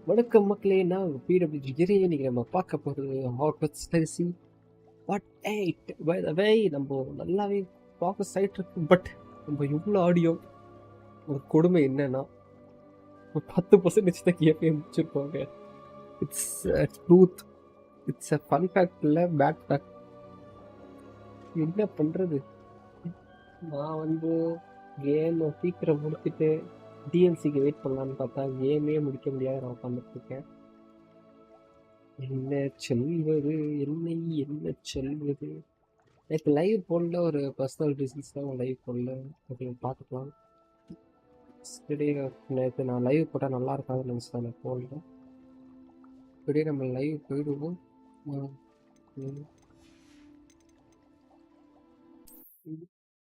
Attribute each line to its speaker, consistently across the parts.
Speaker 1: வணக்கம் மக்களே, நான் உங்க pwggiriyt. இன்னைக்கு நம்ம பார்க்க போகிறது Hogwarts Legacy Part 8. By the way, நம்ம நல்லாவே ப்ராக்ரஸ் ஆகிட்டு இருக்கு. பட் நம்ம இவ்வளோ ஆடியோ ஒரு கொடுமை என்னன்னா 10% தான் கேப்பே முடிச்சிருப்பாங்க. It's truth. It's a fun fact இல்லை, பேட் ஃபேக்ட். என்ன பண்ணுறது? நான் கேம் சீக்கிரம் முடிச்சுட்டு டிஎல்சிக்கு வெயிட் பண்ணலான்னு பார்த்தா கேமே முடிக்க முடியாது. நான் உட்காந்துட்டு இருக்கேன். என்ன சொல்வது, என்னை என்ன சொல்வது? நேற்று லைவ் போடல, ஒரு பர்சனல் ரீசன்ஸ் தான் லைவ் போடல. ஓகே, பார்த்துக்கலாம். சரி, நேற்று நான் லைவ் போட்டால் நல்லா இருக்காதுன்னு நினச்சேன், நான் போடல. இப்படியே நம்ம லைவ் போயிடுவோம்.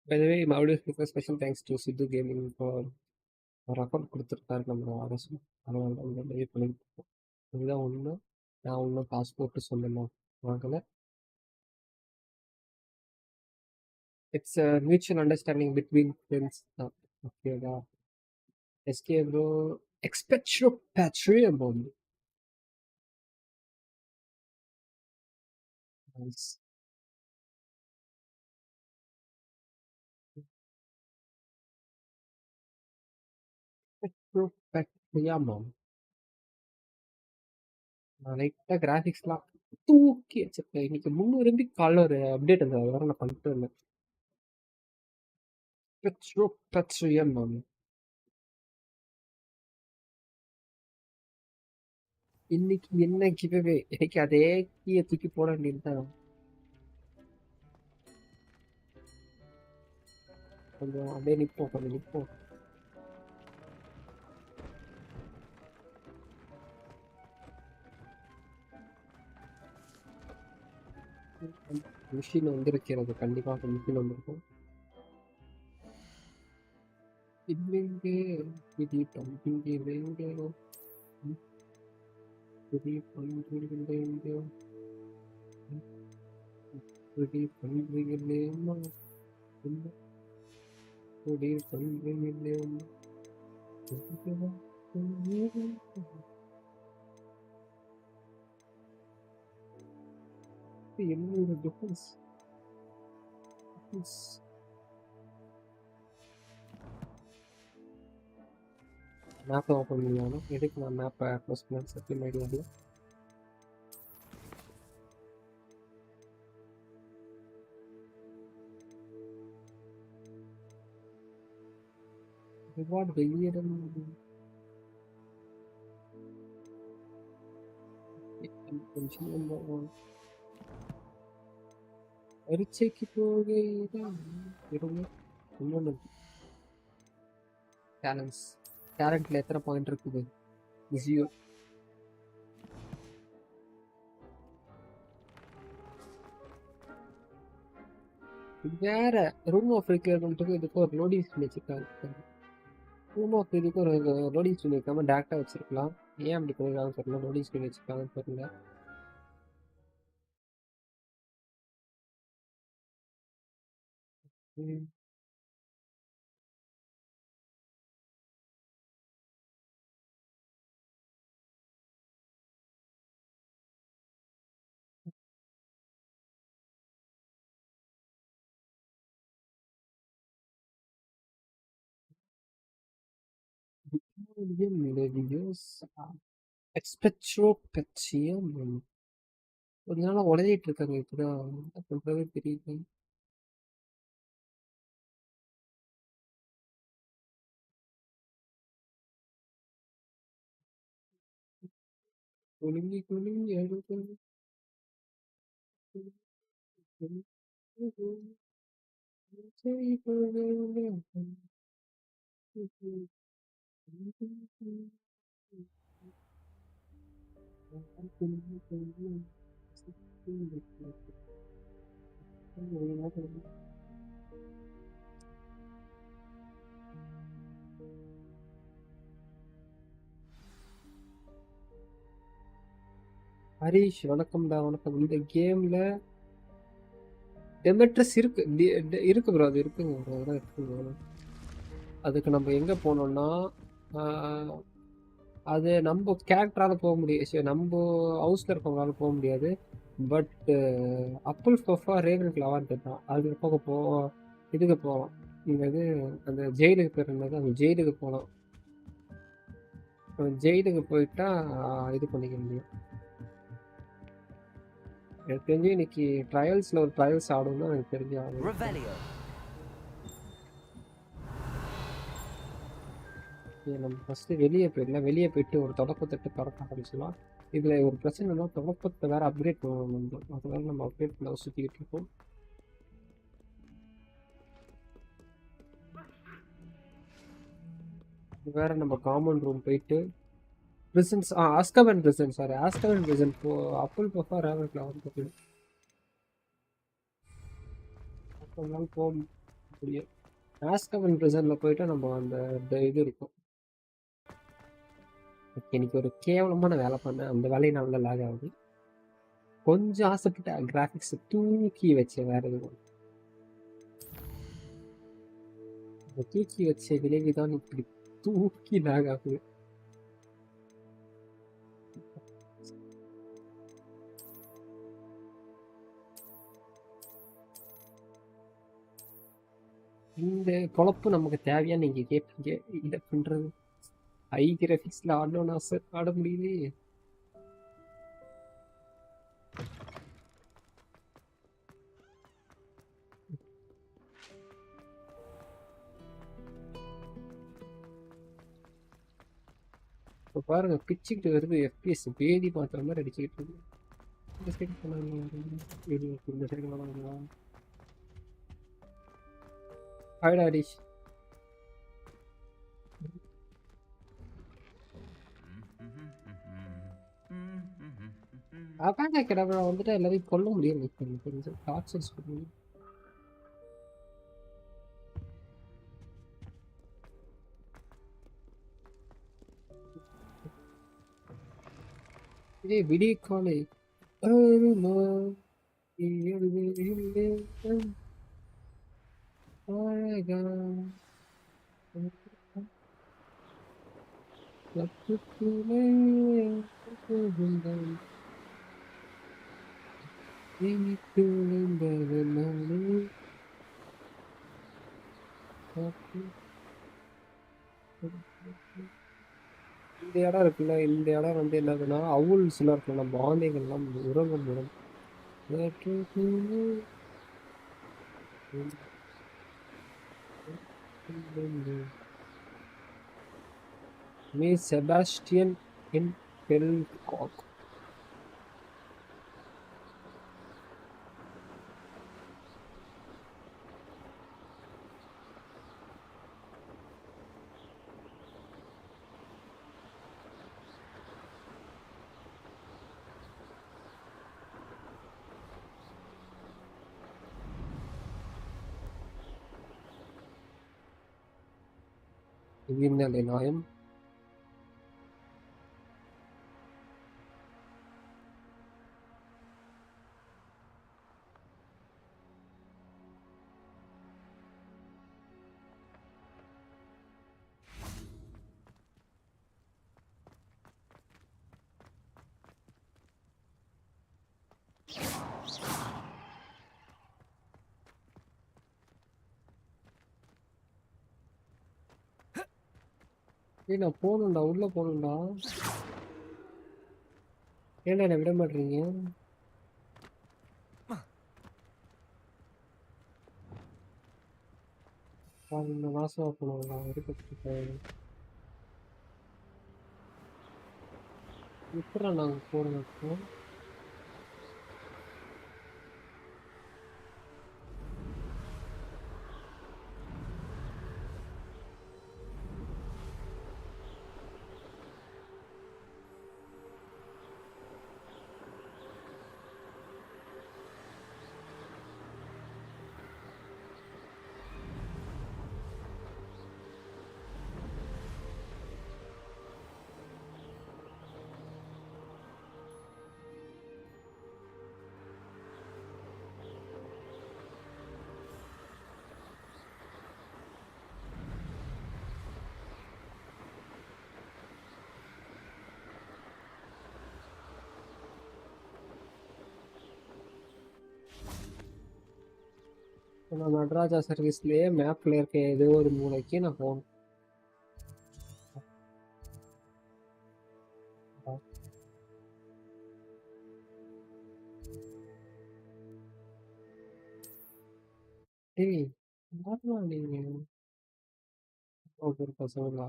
Speaker 1: பைதவே மறுபடியும் special thanks to Sidhu gaming for ஒரு அக்கௌண்ட் கொடுத்துருக்காரு நம்ம அரசு. அதனால தான் இந்த லைவ் பண்ணிட்டு இருக்கோம். இதுதான் ஒன்று. நான் ஒன்றும் காசு போட்டு சொல்லணும் வாங்கலை. It's a mutual understanding between friends தான். ஓகேவா? SK bro, expect your Patreon bomb. Nice. Expect your Patreon bomb. நான் லைட்டாக கிராஃபிக்ஸ்லாம் தூக்கி வச்சிருக்கேன். இன்னைக்கு 300 MB காலைல ஒரு அப்டேட் இருந்தது, அதெல்லாம் நான் பண்ணிட்டு இருந்தேன். Expect your Patreon bomb. இன்னைக்கு என்ன கிவ்வே? எனக்கு அதே கீயை தூக்கி போட வேண்டியது தான். கொஞ்சம் அப்படியே நிற்போம், கொஞ்சம் நிற்போம். மிஷின் வந்திருக்கிறது, கண்டிப்பாக மிஷின் வந்திருக்கும். இல்லைங்க, இது தம்பிங்க வேங்க, இது பண்றீங்க, இது பண்றீங்களேம்மா, இது பண்றீங்களேம்மா. என்னோட டிஃபரன்ஸ் மேப்பை ஓப்பன் பண்ணாலும் எதுக்கு நான் மேப்பை க்ளோஸ் பண்ண சத்தியம் ஐடியா. ரிவார்ட் வெளியிடம் கொஞ்சம் பரீட்சைக்கு போக இன்னொன்று டேலண்ட்ஸ். டேலண்ட்ல எத்தனை பாயிண்ட் இருக்குது? 0. வேற ரூம் ஆஃப் ரிக்யர்மெண்ட்டுக்கு இதுக்கு ஒரு லோடிங் ஸ்க்ரீன் வச்சிருக்காங்க. ரூம் ஆஃப் இதுக்கு ஒரு லோடிங் ஸ்க்ரீன் வைக்காம டேரக்டாக வச்சிருக்கலாம். ஏன் அப்படி பண்ணிருக்காங்கன்னு தெரியல. லோடிங் ஸ்க்ரீன் வச்சிருக்காங்கன்னு தெரியல. எக்ஸ்பெக்ட்ரோ கட்சியம் கொஞ்ச நாளா உடஞ்சிட்டு இருக்காங்க. இப்பதான் என்ன பண்றதே தெரியல. குலுங்கி குலுங்கி அழுது ஹரிஷ், வணக்கம்டா, வணக்கம். இந்த கேம்ல டெமெட்ரஸ் இருக்கு இருக்கு ப்ரோ. அது இருக்குங்க ப்ரோ, அதெல்லாம் இருக்குங்க. அதுக்கு நம்ம எங்க போனோம்னா அது நம்ம கேரக்டரால போக முடியாது. சரி, நம்ம ஹவுஸ்ல இருக்கவங்களால போக முடியாது. பட் அப்புல் ஃபஃபா ரேவன் கிளாவான்னு கேட்டான். அதுக்கு போக இதுக்கு போகலாம். இந்த இது அந்த ஜெயிலுக்கு பேர் என்னது, அந்த ஜெயிலுக்கு போகலாம். ஜெயிலுக்கு போயிட்டா இது பண்ணிக்க முடியும். எனக்கு தெரிஞ்சு இன்னைக்கு ட்ரையல்ஸில் ஒரு ட்ரையல்ஸ் ஆடணும்னா எனக்கு தெரிஞ்சு ஆடும். நம்ம ஃபஸ்ட்டு வெளியே போயிடலாம். வெளியே போயிட்டு ஒரு தொடக்கத்திட்டு திறக்க ஆரம்பிச்சிடலாம். இதில் ஒரு பிரச்சனைனா தொடக்கத்தை வேறு அப்கிரேட் பண்ணணும். அதனால நம்ம அப்கிரேட் பண்ண சுற்றிக்கிட்டு இருக்கோம். வேற நம்ம காமன் ரூம் போயிட்டு பிரிசன்ஸ் ஆஸ்கவன் பிரிசன் சாரி ஆஸ்கவன் பிரிசன் அப்புல் பஃபா ரேவன் கிளாவன் போக முடியும். ஆஸ்கவன் பிரிசனில் போயிட்டு நம்ம அந்த இது இருக்கும். இன்னைக்கு ஒரு கேவலமான வேலை பண்ணேன். அந்த வேலையை நல்லா லாக் ஆகுது. கொஞ்சம் ஆசைப்பட்ட கிராஃபிக்ஸ் தூக்கி வச்சேன். வேற எதுவும் தூக்கி வச்ச விளைவுதான் இப்படி தூக்கி லாக் ஆகுது. இந்த குழப்பு நமக்கு தேவையா நீங்க கேட்பீங்க. இதை பண்றது ஹை கிராஃபிக்ஸ்ல ஆடணும்னு ஆசை, ஆட முடியலையே. இப்போ பாருங்க பிச்சுக்கிட்டு வருது. எஃபிஎஸ் பேதி பாத்திர மாதிரி அடிச்சுக்கிட்டு இருக்கு. இந்த சைடு போனாங்க, இந்த சைடு போனாங்களா ஹைடாடிஷ். அப்பாங்க கிடப்ப வந்துட்டு எல்லாரையும் கொல்ல முடியும். கொஞ்சம் டார்ச்சர்ஸ் பண்ணுங்க. இதே விடிய காலை இந்த இடம் இருக்குல்ல, இந்த இடம் வந்து என்னதுன்னா அவுல்ஸ்லாம் இருக்குல்ல, நம்ம ஆந்தைகள்லாம் உறங்கும் இடம். மீ செபாஸ்டியன் இன் பெல்காக். இது நியாயம். நான் போகணும்டா, உள்ள போகணும்டா. ஏன்டா என்ன விட மாட்டீங்க? நாசமா போனவங்களா இருக்கு. எப்படா நாங்கள் போகிறோம்? நான் நடராஜா சர்வீஸ்லயே மேப்ல இருக்க ஏதோ ஒரு மூலைக்கு நான் போகணும். டேய் யாருடா நீங்க? ஒரு பசங்களா?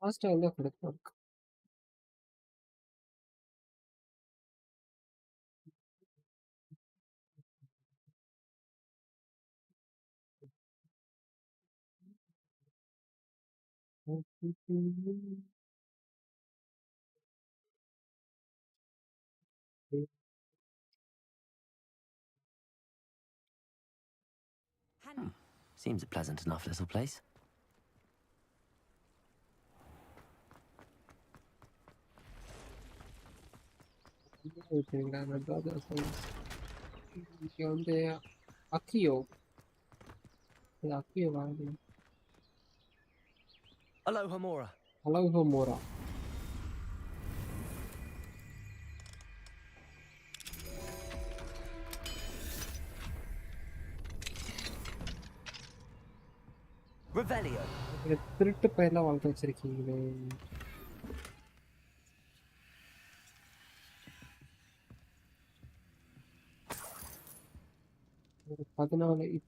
Speaker 1: ஃபாஸ்டா இருந்தா கிடைக்கும்.
Speaker 2: Seems a pleasant enough little place.
Speaker 1: Nataraja service இங்க வந்து அக்கியோ அக்கியோ வாங்க.
Speaker 2: Aloha Mora.
Speaker 1: Alohomora.
Speaker 2: Revelio.
Speaker 1: திருட்டு பயிரெல்லாம் வளர்த்து வச்சிருக்கீங்களே. ஒரு 14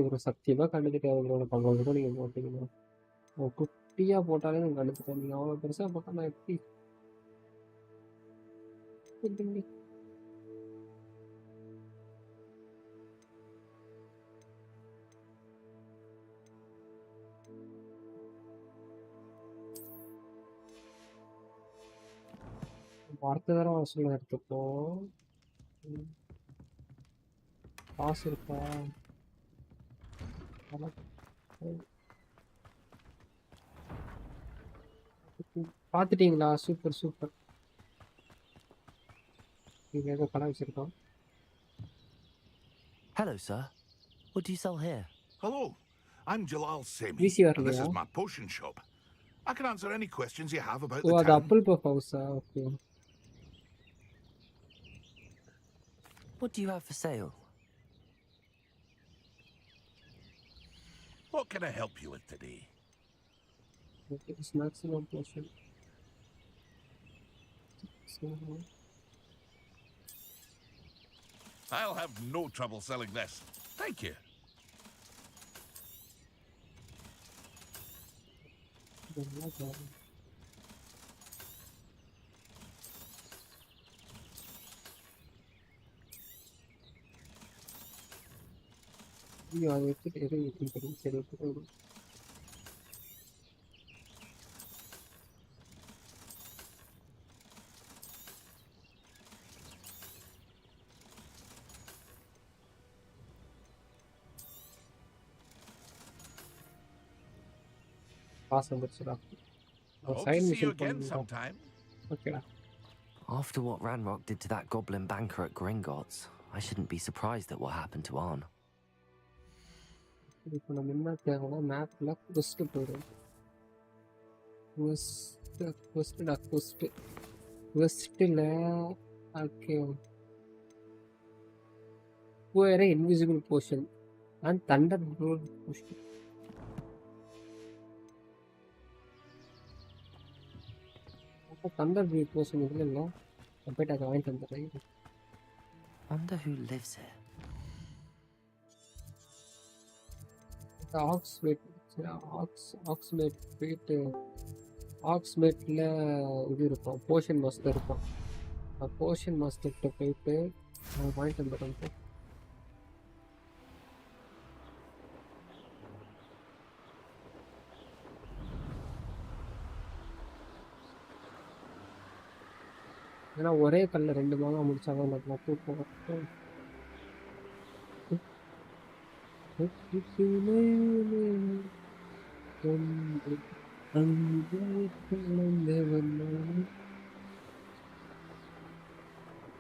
Speaker 1: ஒரு சத்தியமா கண்டுக்கிட்டேன். அவங்களோட பங்கு கூட நீங்க போட்டீங்கன்னா குட்டியா போட்டாலே நான் கண்டுக்கிட்டேன். நீங்க அவ்வளவு பெருசா போட்டா நான் எப்படி அடுத்த தடவை வசூல் எடுத்துப்போம். காசு இருக்கா? பாத்துட்டீங்களா? Super super. நீங்க ஏதோ கடை வச்சிருக்கோம்.
Speaker 2: Hello, sir. What do you sell here?
Speaker 3: Hello, I'm Jalal Semi,
Speaker 1: VC
Speaker 3: and this
Speaker 1: வரலையா?
Speaker 3: is my potion shop. I can answer any questions you have about
Speaker 1: oh
Speaker 3: the
Speaker 1: அது
Speaker 3: town.
Speaker 1: அப்பிள் பஃப் ஹவுஸா? Okay.
Speaker 2: What do you have for sale?
Speaker 3: What can I help you with today?
Speaker 1: Okay maximum portion.
Speaker 3: I'll have no trouble selling this. Thank you.
Speaker 1: அதை எடுத்துட்டு எது வைக்கும் சரி எடுத்துட்டு pass வந்துருச்சுடா.
Speaker 3: Hope to
Speaker 1: sign
Speaker 3: see you
Speaker 1: machine
Speaker 3: again
Speaker 1: பண்ணுறோம்.
Speaker 3: sometime.
Speaker 1: ஓகேடா.
Speaker 2: After what Ranrock did to that goblin banker at Gringotts, I shouldn't be surprised at what happened to Arn.
Speaker 1: இப்போ நம்ம என்ன தேவைன்னா மேப்பில் கொஸ்ட்டு போயிடும். கொஸ்ட்டுடா கொஸ்ட்டு கொஸ்ட்டில் ஓகே வேறு invisible portion and Thunder portion. Thunder portion இதில் இல்லை. நான் போய்ட்டு அதை வாங்கிட்டு வந்துடுறேன்.
Speaker 2: Wonder who lives here.
Speaker 1: ஆக்ஸ்மேட் போயிட்டு ஆக்ஸ்மேட்டில் இது இருக்கும், போர்ஷன் மாஸ்டர் இருக்கும். போர்ஷன் மாஸ்டர்கிட்ட போயிட்டு வாங்கிட்டு வந்துடுறேன். ஏன்னா ஒரே கல்ல 2 மாங்காய் முடிச்சாங்க நம்ம தூக்கம்.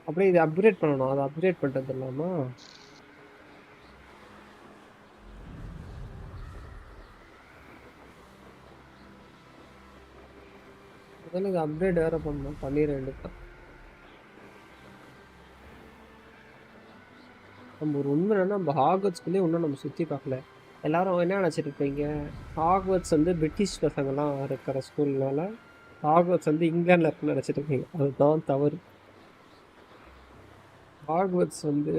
Speaker 1: அப்படியே இதை அப்கிரேட் பண்ணணும். அதை அப்கிரேட் பண்ணிட்டு இல்லாமா? முதல்ல இது அப்கிரேட் வேற பண்ணணும். பண்ணிட வேண்டியதான். நம்ம ஒரு உண்மை என்னன்னா, நம்ம ஹாக்வர்ட்ஸ்குள்ளேயே இன்னும் நம்ம சுற்றி பார்க்கல. எல்லாரும் என்ன நினச்சிட்டு இருப்பீங்க, ஹாக்வர்ட்ஸ் வந்து பிரிட்டிஷ் பசங்கள்லாம் இருக்கிற ஸ்கூல்னால ஹாக்வர்ட்ஸ் வந்து இங்கிலாண்டில் இருக்குன்னு நினச்சிட்டு இருக்கீங்க. அதுதான் தவறு. ஹாக்வர்ட்ஸ் வந்து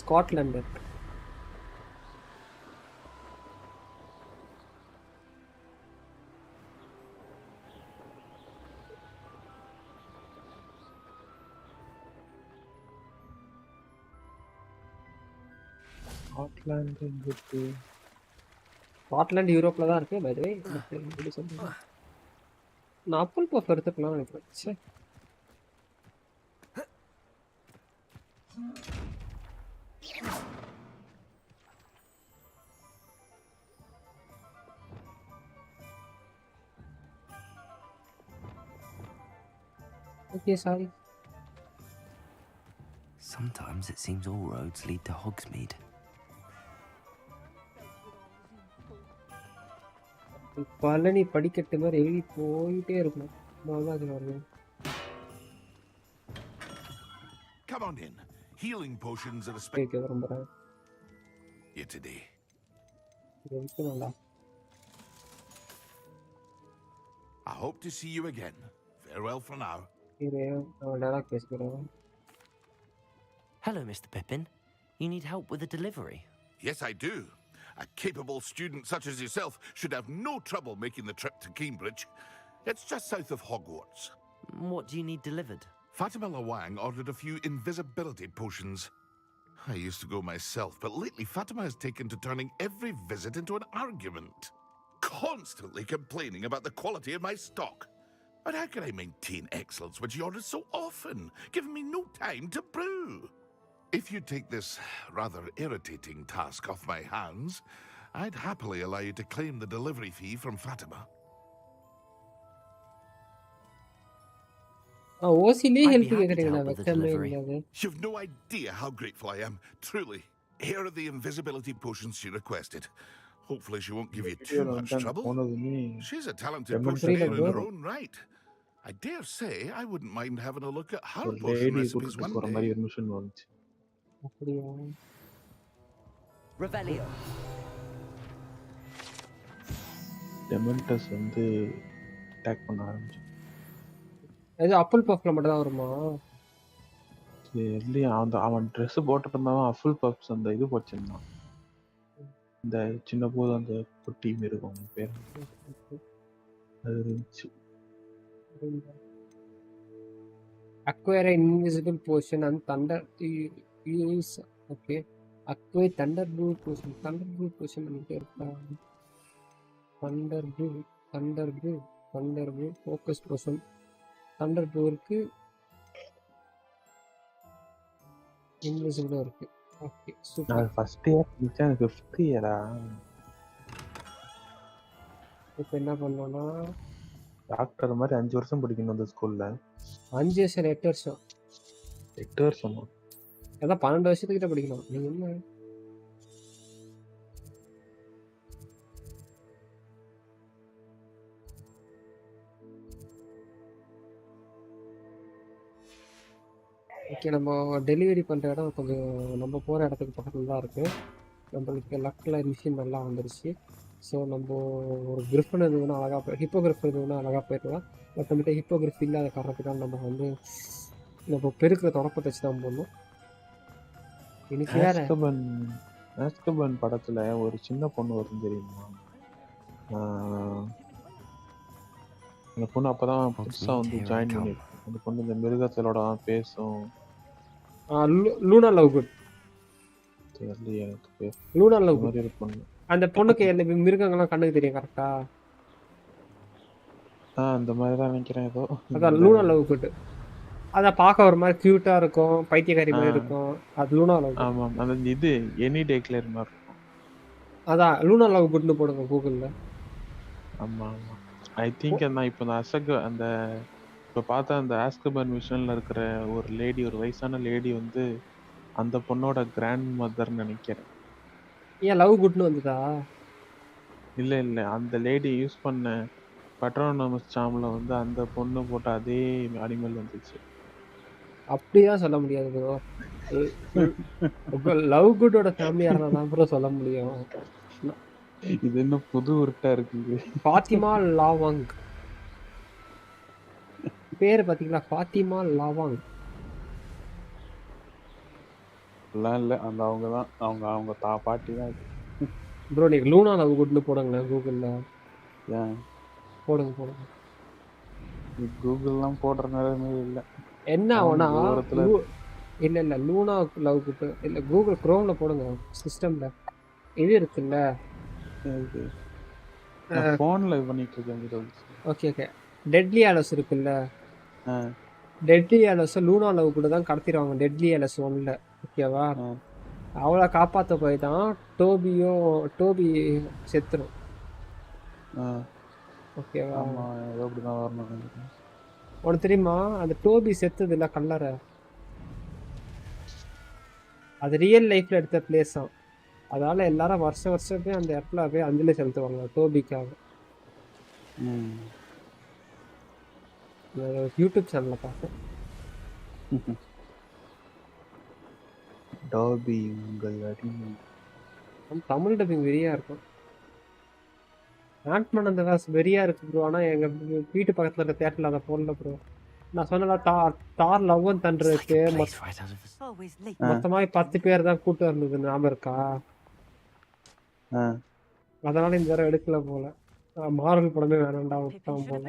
Speaker 1: ஸ்காட்லாண்டில் இருக்கு. ஸ்காட்லாந்து யூரோப்பில் தான் இருக்கு. பை தி வே எப்படி சொல்றீங்க? நான் அப்பிள் பஃப் எடுத்துக்கலாம்னு நினைக்கிறேன். சே, okay sorry.
Speaker 2: Sometimes it seems all roads lead to Hogsmeade.
Speaker 1: Palani படிக்கட்டு மாதிரி எழுதி போயிட்டே இருக்கணும்.
Speaker 3: Come on in. Healing potions are a
Speaker 1: விரும்புறேன்.
Speaker 3: here today. I hope to see you again. Farewell for now.
Speaker 2: Hello, Mr. Pippin. You need help with a delivery?
Speaker 3: Yes, I do. A capable student such as yourself should have no trouble making the trip to Cambridge. It's just south of Hogwarts.
Speaker 2: What do you need delivered?
Speaker 3: Fatima Lawang ordered a few invisibility potions. I used to go myself, but lately Fatima has taken to turning every visit into an argument. Constantly complaining about the quality of my stock. But how can I maintain excellence when she orders so often, giving me no time to brew? If you take this rather irritating task off my hands, I'd happily allow you to claim the delivery fee from Fatima. You've no idea how grateful I am, truly. Here are the invisibility potions she requested. Hopefully she won't give you too much trouble. She's a talented potioneer in her own right. I dare say I wouldn't mind having a look at her potion recipes one day.
Speaker 2: Revelio.
Speaker 4: டெமெண்டஸ் வந்து attack பண்ண ஆரம்பிச்சு.
Speaker 1: அது Apple பஃப்ல மட்டும் தான் வருமா?
Speaker 4: இல்லையா, அவன் dress போட்டுருந்தாலும் அஃபுல் puffs அந்த இது போச்சிருந்தான். இந்த சின்ன போது அந்த குட்டி இருக்கும், அவங்க பேர் அது இருந்துச்சு.
Speaker 1: Acquire an invisible potion and thunder use. Okay. Acquire thunder brew potion. Thunder brew potion பண்ணிட்டே இருக்கா? Thunder brew focus potion. Thunder brew இருக்கு, invisible இருக்கு. Okay super.
Speaker 4: நான் ஃபர்ஸ்ட் இயர் முடிச்சேன், 5th இயரா.
Speaker 1: இப்போ என்ன பண்ணோம்னா
Speaker 4: டாக்டர் மாதிரி 5 வருஷம் படிக்கணும் அந்த ஸ்கூல்ல.
Speaker 1: 5 வருஷம் 8 வருஷம்
Speaker 4: 8 வருஷமா?
Speaker 1: அதான் 12 வருஷத்துக்கிட்ட படிக்கணும். நீங்க என்ன ஓகே. நம்ம டெலிவரி பண்ணுற இடம் கொஞ்சம் நம்ம போகிற இடத்துக்கு பக்கத்தில் தான் இருக்குது. நம்மளுக்கு லக்கில் மிஷின் நல்லா வந்துருச்சு. ஸோ நம்ம ஒரு கிரிஃபன் இருந்ததுன்னா அழகாக ஹிப்போகிரிஃப் இருந்ததுன்னா அழகாக போயிடலாம். மற்றபடி ஹிப்போகிரிஃப் இல்லாத காரணத்துக்காக நம்ம வந்து நம்ம பெருக்கிற தொடப்பத்தை வச்சு தான் போடணும். இன்னைக்கு வேற
Speaker 4: ஆஸ்கபன் படத்துல ஒரு சின்ன பொண்ணு வரும் தெரியுமா? அந்த பொண்ணு அப்பதான் புதுசா வந்து ஜாயின் பண்ணிருக்கு. அந்த பொண்ணு இந்த மிருகத்தோட தான் பேசும்.
Speaker 1: Luna love good.
Speaker 4: தெரியலையே எனக்கு பேர்.
Speaker 1: லூனா லவ் குட்
Speaker 4: மாதிரி ஒரு பொண்ணு.
Speaker 1: அந்த பொண்ணுக்கு என்ன மிருகங்கள்லாம் கண்ணுக்கு தெரியும் கரெக்டா?
Speaker 4: அந்த மாதிரி தான் நினைக்கிறேன் ஏதோ.
Speaker 1: அதான் லூனா லவ் குட். அதை பார்க்க ஒரு மாதிரி க்யூட்டாக இருக்கும், பைத்தியக்காரி மாதிரி இருக்கும். அது லூனா லவ் குட்.
Speaker 4: ஆமாம், அந்த இது எனி டே கிளியர் மாதிரி இருக்கும்.
Speaker 1: அதான் லூனா லவ் குட்னு போடுங்க கூகுளில்.
Speaker 4: ஆமா ஆமா, ஐ திங்க் நான் இப்போ அந்த இப்போ பார்த்தா அந்த ஆஸ்கபன் மிஷனில் இருக்கிற ஒரு லேடி, ஒரு வயசான லேடி வந்து அந்த பொண்ணோட கிராண்ட் மதர்ன்னு நினைக்கிறேன்.
Speaker 1: ஏன் லவ் குட்னு வந்துதா?
Speaker 4: இல்லை இல்லை, அந்த லேடி யூஸ் பண்ண பட்ரோனமஸ் சாமில் வந்து அந்த பொண்ணு போட்ட அதே அனிமல் வந்துச்சு.
Speaker 1: அப்படிதான் சொல்ல முடியாது ப்ரோ. லவ் குட்டோட ஃபேமிலியாக இருந்தால் தான் ப்ரோ சொல்ல முடியும்.
Speaker 4: இது என்ன புது உருட்டா இருக்குது?
Speaker 1: ஃபாத்திமா லாவாங் பேர் பார்த்தீங்களா? ஃபாத்திமா லாவாங்.
Speaker 4: எல்லாம் இல்லை, அந்த அவங்க தான், அவங்க பாட்டி தான் இது.
Speaker 1: ப்ரோ நீங்கள் லூனா லவ் குட்னு போடுங்க கூகுளில்.
Speaker 4: ஏன்
Speaker 1: போடுங்க.
Speaker 4: கூகுள்லாம் போடுற நிலைமை இல்லை.
Speaker 1: என்ன ஆகும்னா இல்லை லூனா லவ் குட் இல்லை, கூகுள் க்ரோமில் போடுங்க. சிஸ்டமில் இது இருக்குல்ல,
Speaker 4: ஃபோனில் பண்ணிட்டு இருக்கேன்.
Speaker 1: ஓகே டெட்லி ஆலோஸ் இருக்குல்ல, டெட்லி ஆலோஸை லூனா லவ் கூட தான் கடத்திடுவாங்க. டெட்லி ஆலோஸ் 1ல், ஓகேவா? அவளை காப்பாற்ற போய் தான் டோபி செத்துரும், ஓகேவா? உனக்கு தெரியுமா அந்த டோபி செத்துது இல்லை கல்லறை, அது ரியல் லைஃப்ல எடுத்த பிளேஸ் தான். அதனால எல்லாரும் வருஷம் போய் அந்த இடத்துல போய் அஞ்சலி செலுத்துவாங்க டோபிக்காக. யூடியூப் சேனல்ல பார்த்தேன்.
Speaker 4: டோபி உங்கள் அடிமை.
Speaker 1: தமிழ் டப்பிங் வெறியா இருக்கும். ஆண்ட்மேன் அந்த வேஸ் வெறியா இருக்கு ப்ரோ. ஆனால் எங்க வீட்டு பக்கத்துல இருக்க தேட்டர்ல அதை போடல ப்ரோ. நான் சொன்னல தார் லவ் அண்ட் தண்டர் இருக்கு, மொத்தமாக 10 பேர் தான் கூட்டம் இருந்தது, ஞாபகம் இருக்கா? அதனால இந்த தடவை எடுக்கல போல. மார்வல் படமே வேணாண்டா விட்டான் போல.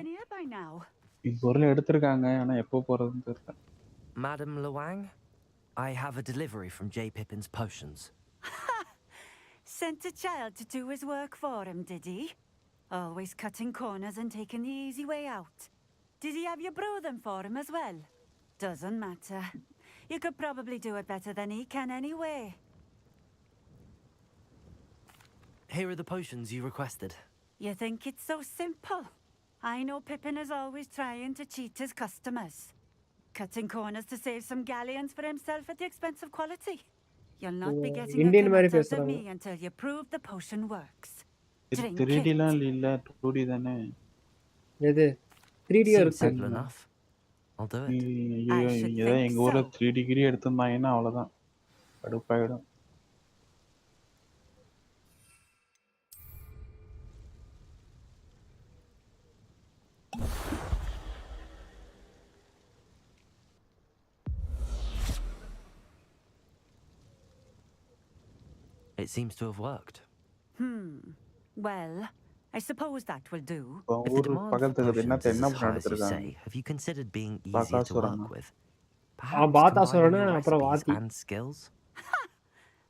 Speaker 4: பொருள் எடுத்திருக்காங்க, ஆனா எப்போ போறதுன்னு தெரியல.
Speaker 2: Madam Luang, I have a delivery from J. Pippin's Potions.
Speaker 5: Sent a child to do his work for him, did he? Always cutting corners and taking the easy way out. Did he have you brew them for him as well? Doesn't matter. You could probably do it better than he can anyway.
Speaker 2: Here are the potions you requested.
Speaker 5: You think it's so simple? I know Pippin is always trying to cheat his customers. Cutting corners to save some galleons for himself at the expense of quality. You'll not be getting a commitment out of me until you prove the potion works. Drink
Speaker 4: 3D
Speaker 5: it.
Speaker 4: லாம் இல்ல, 2D தானே.
Speaker 1: எது 3D
Speaker 2: Seems simple enough. I'll do it.
Speaker 4: ஏதோ எங்க ஊர்ல 3 degree எடுத்திருந்தாங்கன்னா அவ்வளவுதான், கடுப்பாயிடும்.
Speaker 2: It seems to have worked.
Speaker 5: Well, I suppose that will do.
Speaker 2: If the demand for potions is as high as you say, have you considered being easier to work with? Perhaps combining your recipes and skills?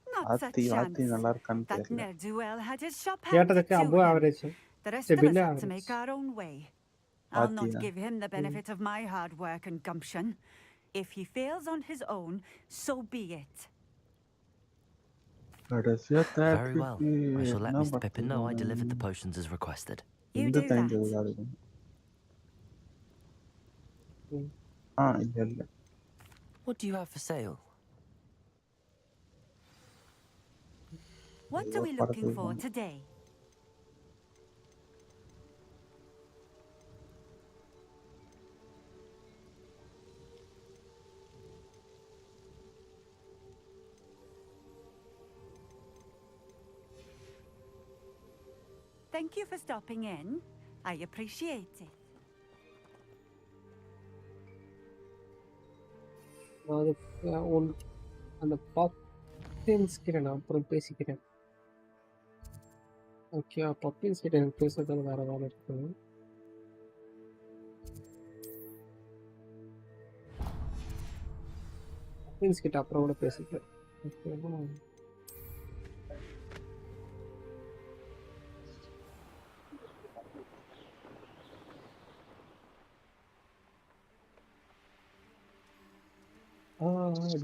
Speaker 5: Not such chance.
Speaker 4: நல்லா இருக்கான்னு
Speaker 5: That
Speaker 4: தெரியல.
Speaker 5: ne'er-do-well had his shop handed
Speaker 1: கேட்டதுக்கு
Speaker 5: to
Speaker 1: above
Speaker 5: him.
Speaker 1: average.
Speaker 5: The rest of us have to make our own way. I'll not give him the benefit of my hard work and gumption. If he fails on his own, so be it.
Speaker 2: Very well. I shall let Mr. Pippin know I delivered the potions as requested.
Speaker 5: You do that.
Speaker 4: இல்ல.
Speaker 2: What do you have for sale?
Speaker 5: What are we looking for today? Thank you for stopping in. I appreciate it.
Speaker 1: அந்த பப்பின்ஸ் கிட்ட நான் அப்புறம் பேசிக்கிறேன். Okay, பப்பின்ஸ் கிட்ட எனக்கு பேசுறதுல வேற வேலை இருக்கு. பப்பின்ஸ் கிட்ட அப்புறம் கூட பேசிக்கிறேன். ஓகேவா?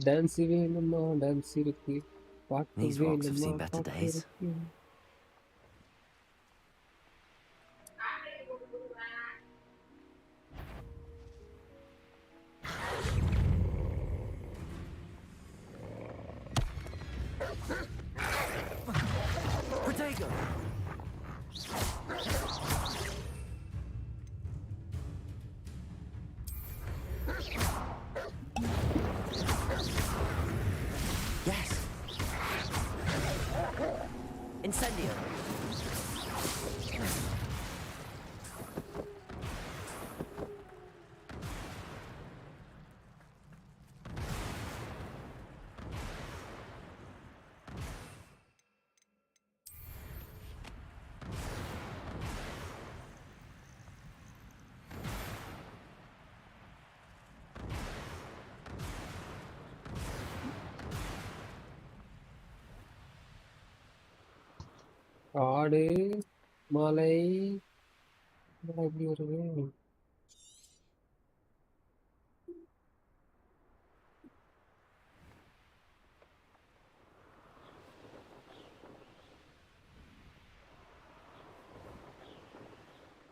Speaker 1: டான்ஸ் வேணுமா டான்ஸ் இருக்கு, பாட்டு
Speaker 6: These rocks have
Speaker 1: வேணுமா
Speaker 6: seen better
Speaker 1: பாட்டு
Speaker 6: days.
Speaker 1: இருக்கு.
Speaker 6: Protego! Yes! Incendio!
Speaker 1: காடு மலை எப்படி வருது?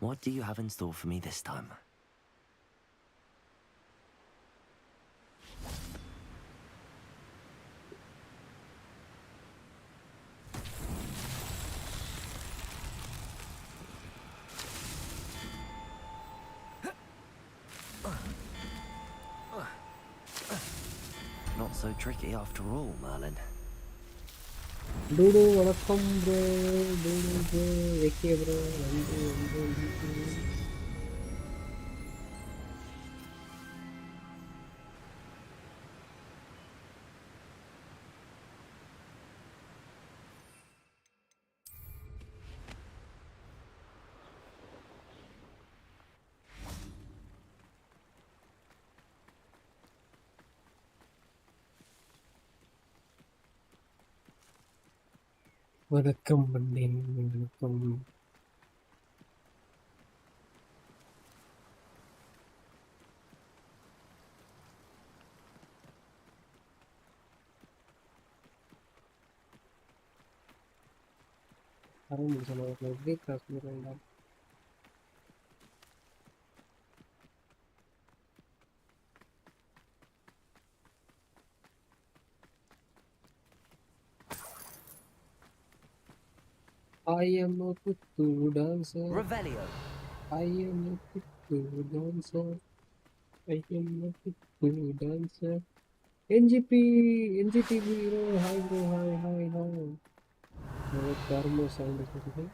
Speaker 6: What do you have in store for me this time? Not so tricky after all, Merlin.
Speaker 1: Dude வணக்கம் bro, dude bro, AK bro, வந்து வந்து வந்து. வணக்கம் வந்தேன், வணக்கம். எப்படி கிராஸ் பண்ணுறேன்? I am a kutu dancer.
Speaker 6: Revelio!
Speaker 1: I am a kutu dancer. I am a kutu dancer. NGP, NGTV bro, hi bro, hi, hi, hi. Karma sound is something.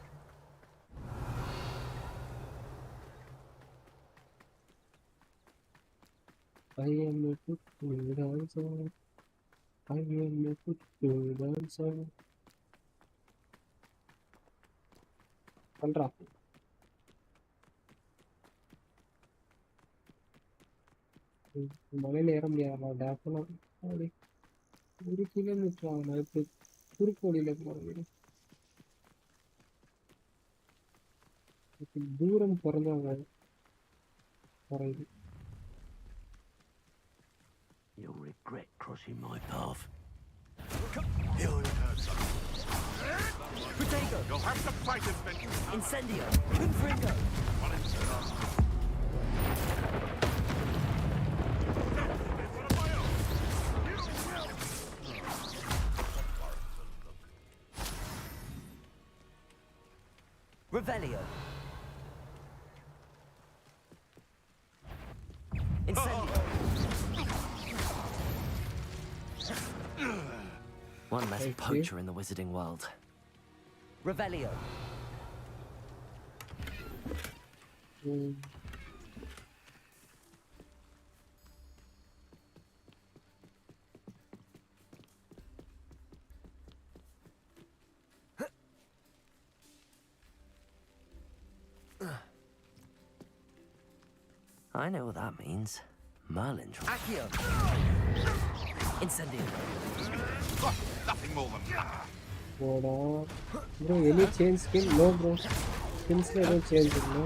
Speaker 1: I am a kutu dancer. I am a kutu dancer. பண்றா மலையில ஏற முடியாதா? டேப்பெல்லாம் அப்படி 1 kilometre ஆகணும். இப்போ குறுக்கு வழியில போகிறேன். தூரம் குறைஞ்சாங்க குறையுது.
Speaker 6: You'll regret crossing my path. Protego!
Speaker 3: You'll have to fight it, Benny.
Speaker 6: Incendio! Confringo! Revelio! Incendio! One less
Speaker 1: Thank you.
Speaker 6: poacher in the wizarding world. Revelio! I know what that means. Merlin's Accio! Incendio!
Speaker 3: Oh, nothing more than that.
Speaker 1: போடா bro. Any change skin? No bro, ஸ்கின்ஸில் எதுவும் change இல்லை.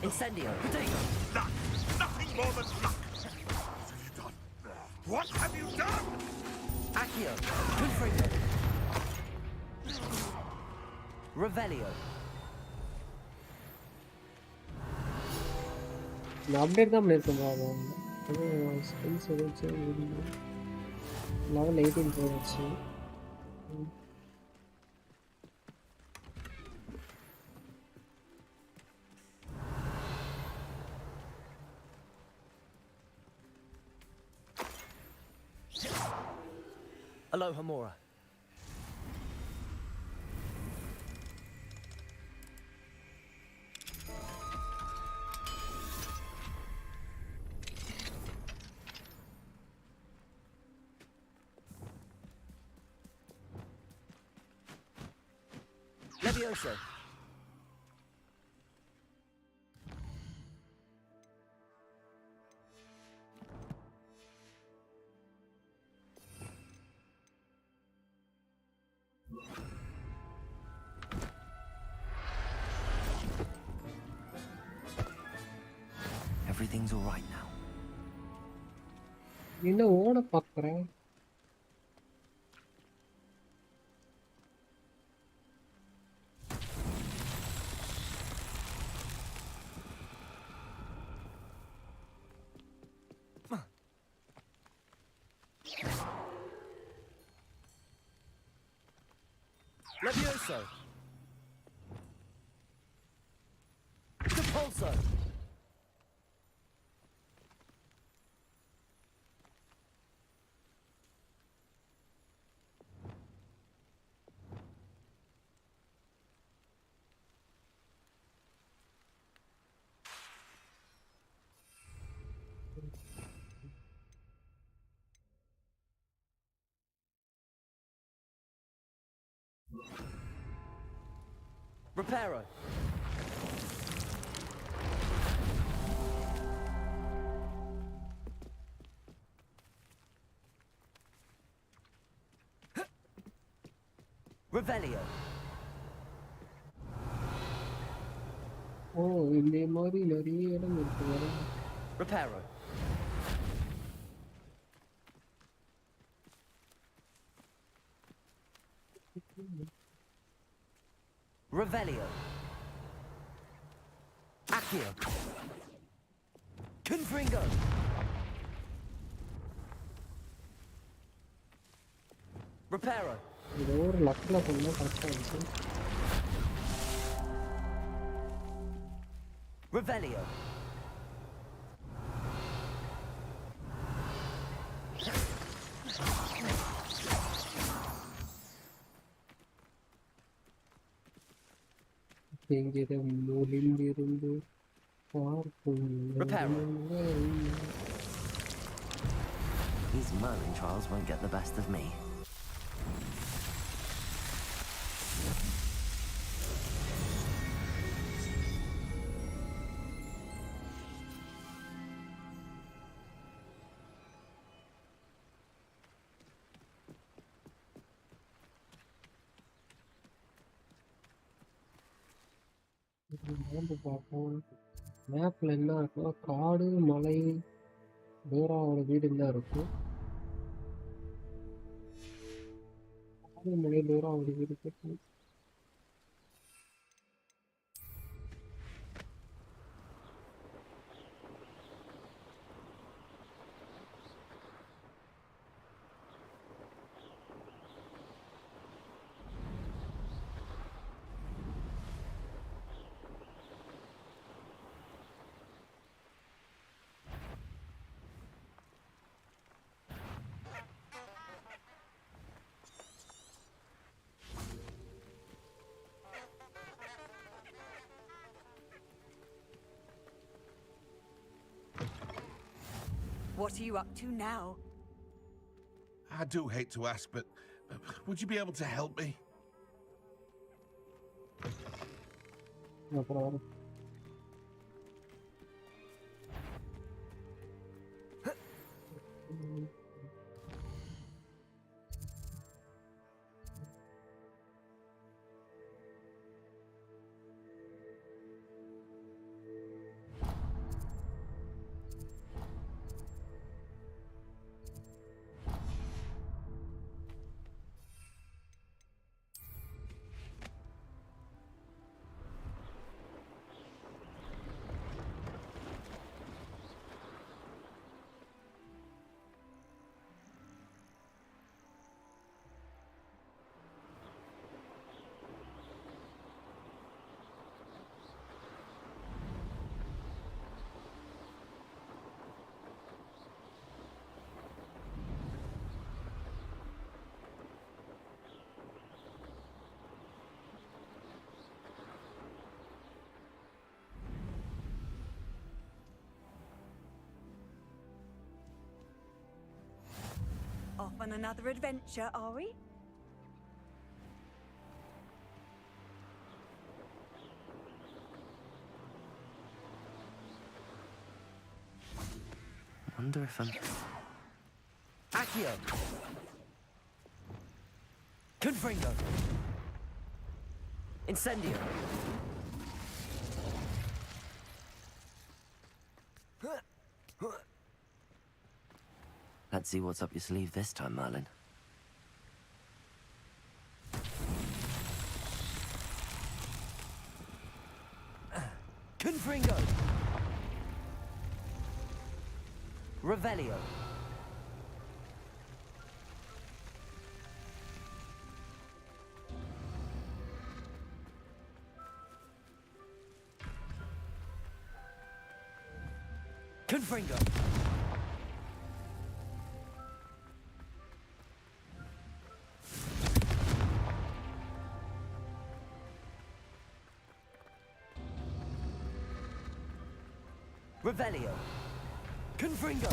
Speaker 6: Incendio. Potato.
Speaker 3: Luck! Nothing more than luck! What have you done? What have you done?
Speaker 6: Accio. Confringo. Revelio.
Speaker 1: நான் update தான் பண்ணியிருக்கேன். Skills ஏதாச்சும் level 18 போயிடுச்சு.
Speaker 6: Aloha Mora. Levioso. Everything's all right now.
Speaker 1: என்ன ஓட பார்க்குறேன்?
Speaker 6: Levioso. Depulso. Reparo. Revelio.
Speaker 1: ஓ இந்த மாதிரி நிறைய இடம் இருக்கு வேற.
Speaker 6: Reparo. Revelio. Accio. Confringo. Reparo.
Speaker 1: ஏதோ ஒரு லக்கில் பண்ணால் கரெக்டாக இருக்கு.
Speaker 6: Revelio.
Speaker 1: எங்கிடம் மொழிந்திருந்து பார்க்கும்
Speaker 6: Reparo. These Merlin trials won't get the best of me.
Speaker 1: Map பார்ப்போம். மேப்பில் என்ன இருக்குன்னா காடு மலை டோராவோட வீடு தான் இருக்கும். காடு மலை டோராவோட வீடு இருக்கு.
Speaker 7: What are you up to now?
Speaker 3: I do hate to ask, but would you be able to help me?
Speaker 1: அப்புறம்
Speaker 7: on another adventure, are we?
Speaker 6: Wonder if I'm... Accio! Confringo! Incendio! Let's see what's up your sleeve this time, Merlin. Confringo! Revelio! Confringo! Revelio! Confringo!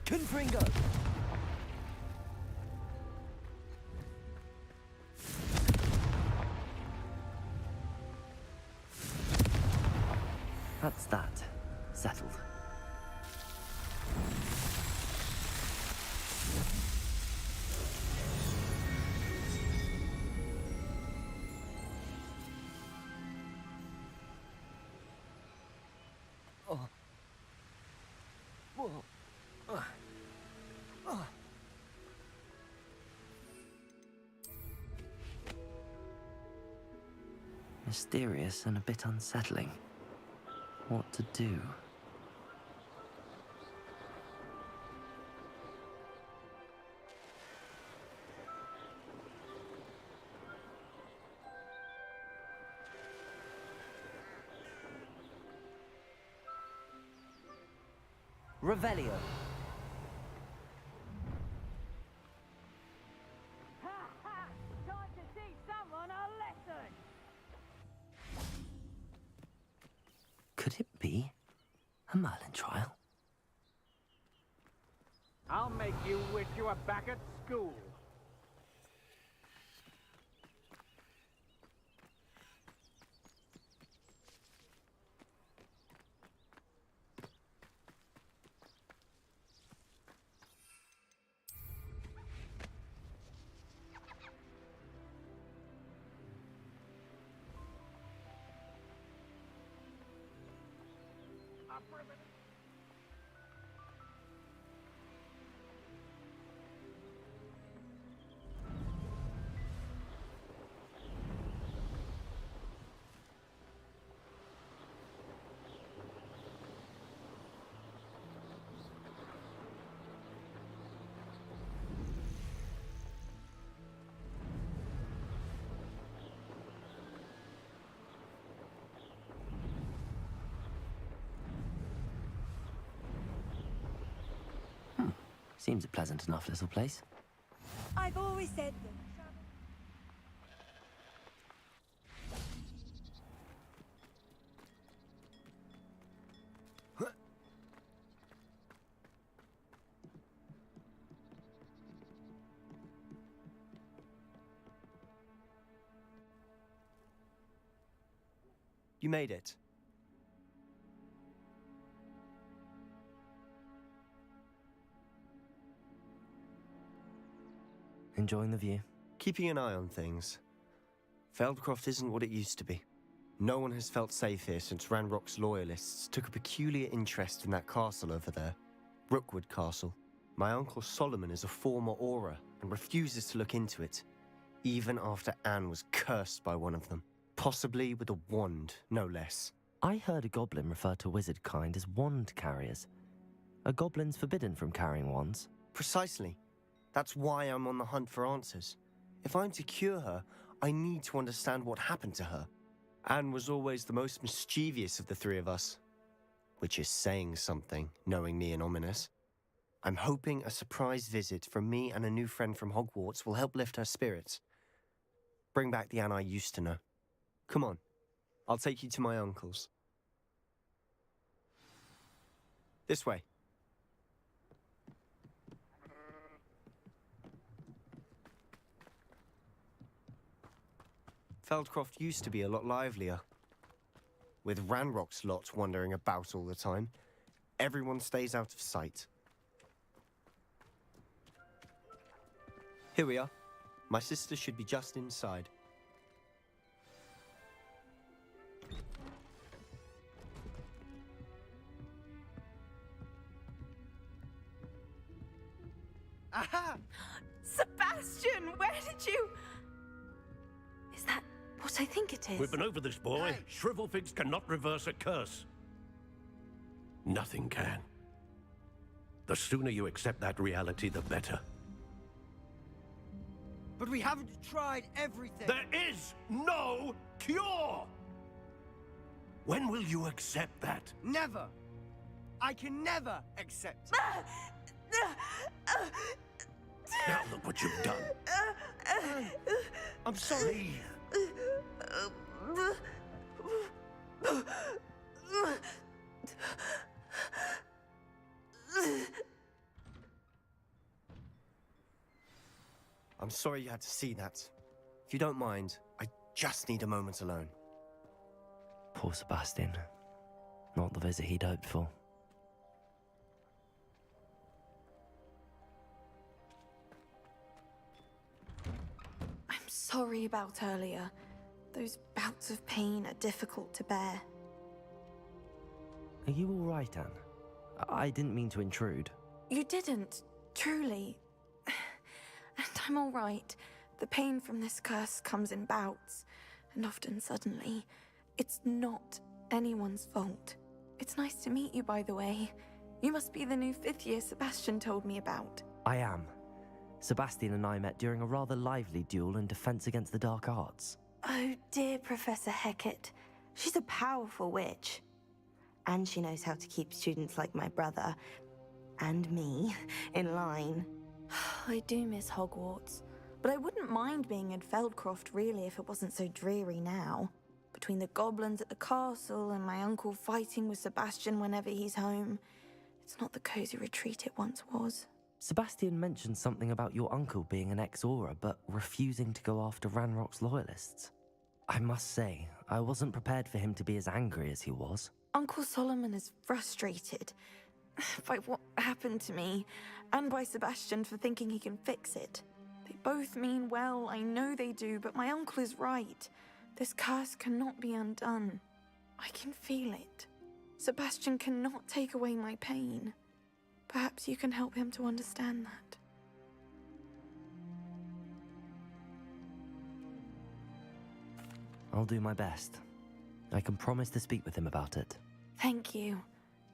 Speaker 6: Confringo! That's that. Settled. Oh. Whoa. Mysterious and a bit unsettling. What to do? Revelio.
Speaker 7: Time to teach someone a lesson!
Speaker 6: Could it be a Merlin trial?
Speaker 8: I'll make you wish you were back at school.
Speaker 6: Seems a pleasant enough little place.
Speaker 7: I've always said that.
Speaker 9: You made it.
Speaker 6: Enjoying the view?
Speaker 9: Keeping an eye on things. Feldcroft isn't what it used to be. No one has felt safe here since Ranrock's loyalists took a peculiar interest in that castle over there. Rookwood Castle. My uncle Solomon is a former Auror and refuses to look into it, even after Anne was cursed by one of them. Possibly with a wand, no less.
Speaker 6: I heard a goblin refer to wizard kind as wand carriers. Are goblins forbidden from carrying wands?
Speaker 9: Precisely. That's why I'm on the hunt for answers. If I'm to cure her, I need to understand what happened to her. Anne was always the most mischievous of the three of us. Which is saying something, knowing me and Ominous. I'm hoping a surprise visit from me and a new friend from Hogwarts will help lift her spirits. Bring back the Anne I used to know. Come on, I'll take you to my uncle's. This way. Feldcroft used to be a lot livelier. With Ranrock's lot wandering about all the time, everyone stays out of sight. Here we are. My sister should be just inside.
Speaker 10: Aha! Sebastian, where did you... Is that what I think it is?
Speaker 11: We've been over this, boy. Hey. Shrivelfigs cannot reverse a curse. Nothing can. The sooner you accept that reality, the better.
Speaker 12: But we haven't tried everything.
Speaker 11: There is no cure! When will you accept that?
Speaker 12: Never. I can never accept.
Speaker 11: Now look what you've done.
Speaker 12: I'm sorry.
Speaker 9: I'm sorry you had to see that. If you don't mind, I just need a moment alone.
Speaker 6: Poor Sebastian. Not the visit he'd hoped for.
Speaker 10: I'm sorry about earlier. Those bouts of pain are difficult to bear.
Speaker 6: Are you all right, Anne? I didn't mean to intrude.
Speaker 10: You didn't, truly. And I'm all right. The pain from this curse comes in bouts, and often suddenly. It's not anyone's fault. It's nice to meet you, by the way. You must be the new 5th year Sebastian told me about.
Speaker 6: I am. Sebastian and I met during a rather lively duel in defense against the dark arts.
Speaker 10: Oh, dear Professor Hecat. She's a powerful witch.
Speaker 13: And she knows how to keep students like my brother, and me, in line.
Speaker 10: I do miss Hogwarts, but I wouldn't mind being in Feldcroft, really, if it wasn't so dreary now. Between the goblins at the castle and my uncle fighting with Sebastian whenever he's home, it's not the cozy retreat it once was.
Speaker 6: Sebastian mentioned something about your uncle being an ex-Auror, but refusing to go after Ranrock's loyalists. I must say, I wasn't prepared for him to be as angry as he was.
Speaker 10: Uncle Solomon is frustrated by what happened to me, and by Sebastian for thinking he can fix it. They both mean well, I know they do, but my uncle is right. This curse cannot be undone. I can feel it. Sebastian cannot take away my pain. Perhaps you can help him to understand that.
Speaker 6: I'll do my best. I can promise to speak with him about it.
Speaker 10: Thank you.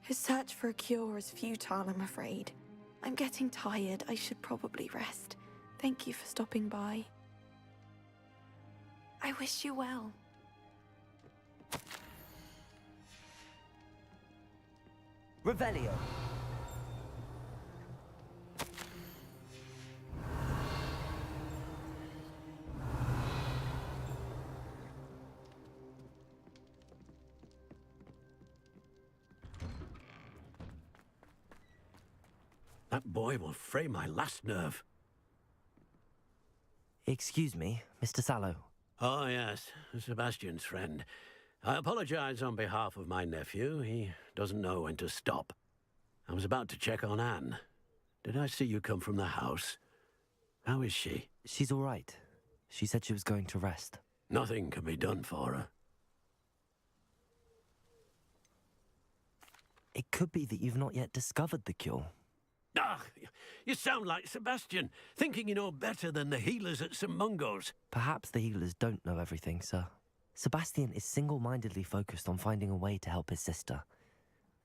Speaker 10: His search for a cure is futile, I'm afraid. I'm getting tired. I should probably rest. Thank you for stopping by. I wish you well.
Speaker 6: Revelio.
Speaker 11: That boy will fray my last nerve.
Speaker 6: Excuse me, Mr. Sallow.
Speaker 11: Oh, yes, Sebastian's friend. I apologize on behalf of my nephew. He doesn't know when to stop. I was about to check on Anne. Did I see you come from the house? How is she?
Speaker 6: She's all right. She said she was going to rest.
Speaker 11: Nothing can be done for her.
Speaker 6: It could be that you've not yet discovered the cure.
Speaker 11: Ah, you sound like Sebastian, thinking you know better than the healers at St. Mungo's.
Speaker 6: Perhaps the healers don't know everything, sir. Sebastian is single-mindedly focused on finding a way to help his sister.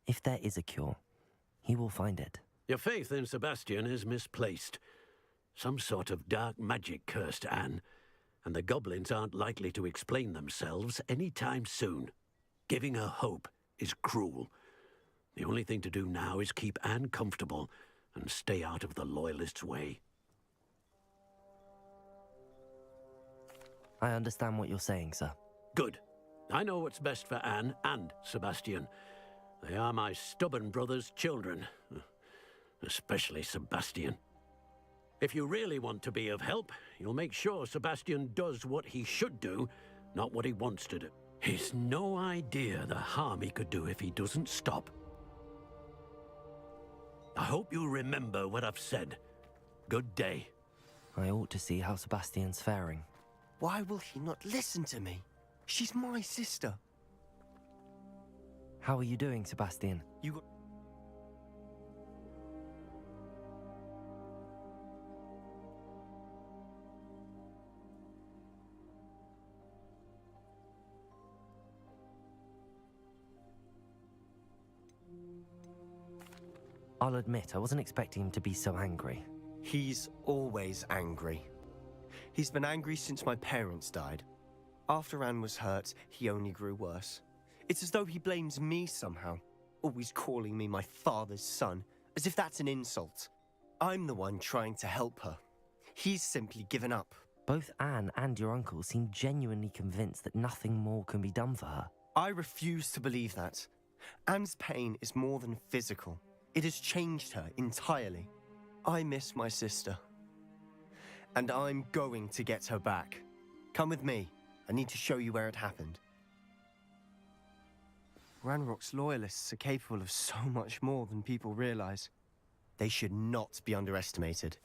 Speaker 6: If there is a cure, He will find it.
Speaker 11: Your faith in Sebastian is misplaced. Some sort of dark magic cursed Anne, and the goblins aren't likely to explain themselves anytime soon. Giving her hope is cruel. The only thing to do now is keep Anne comfortable and stay out of the Loyalists' way.
Speaker 6: I understand what you're saying, sir.
Speaker 11: Good. I know what's best for Anne and Sebastian. They are my stubborn brother's children. Especially Sebastian. If you really want to be of help, you'll make sure Sebastian does what he should do, not what he wants to do. He's no idea the harm he could do if he doesn't stop. I hope you remember what I've said. Good day.
Speaker 6: I ought to see how Sebastian's faring.
Speaker 9: Why will he not listen to me? She's my sister.
Speaker 6: How are you doing, Sebastian?
Speaker 9: You got...
Speaker 6: I'll admit, I wasn't expecting him to be so angry.
Speaker 9: He's always angry. He's been angry since my parents died. After Anne was hurt, he only grew worse. It's as though he blames me somehow, always calling me my father's son, as if that's an insult. I'm the one trying to help her. He's simply given up.
Speaker 6: Both Anne and your uncle seem genuinely convinced that nothing more can be done for her.
Speaker 9: I refuse to believe that. Anne's pain is more than physical. It has changed her entirely. I miss my sister. And I'm going to get her back. Come with me. I need to show you where it happened. Ranrock's Loyalists are capable of so much more than people realize. They should not be underestimated.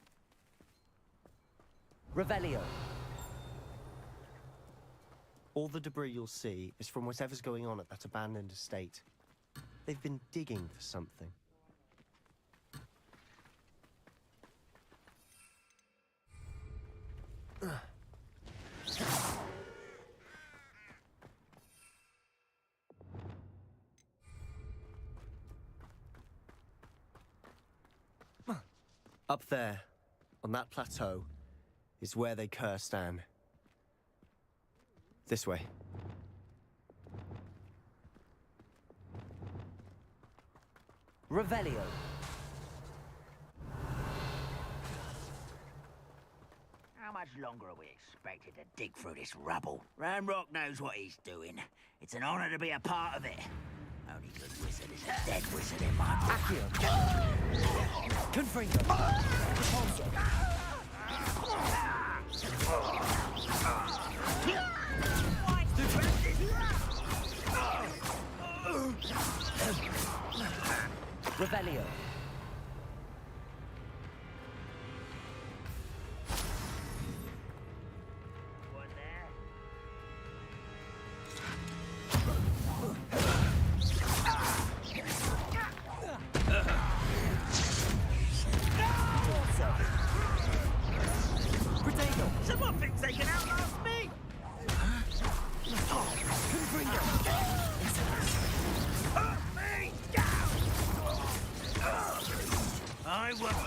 Speaker 6: Revelio.
Speaker 9: All the debris you'll see is from whatever's going on at that abandoned estate. They've been digging for something. Up there, on that plateau, is where they cursed Anne. This way.
Speaker 6: Revelio.
Speaker 14: How much longer are we expected to dig through this rubble? Ranrock knows what he's doing. It's an honor to be a part of it. Only good wizard is a dead wizard in my book.
Speaker 6: Accio. Confringo. Repulsor. Revelio.
Speaker 14: Someone thinks they can outlast me! Put me down! I will.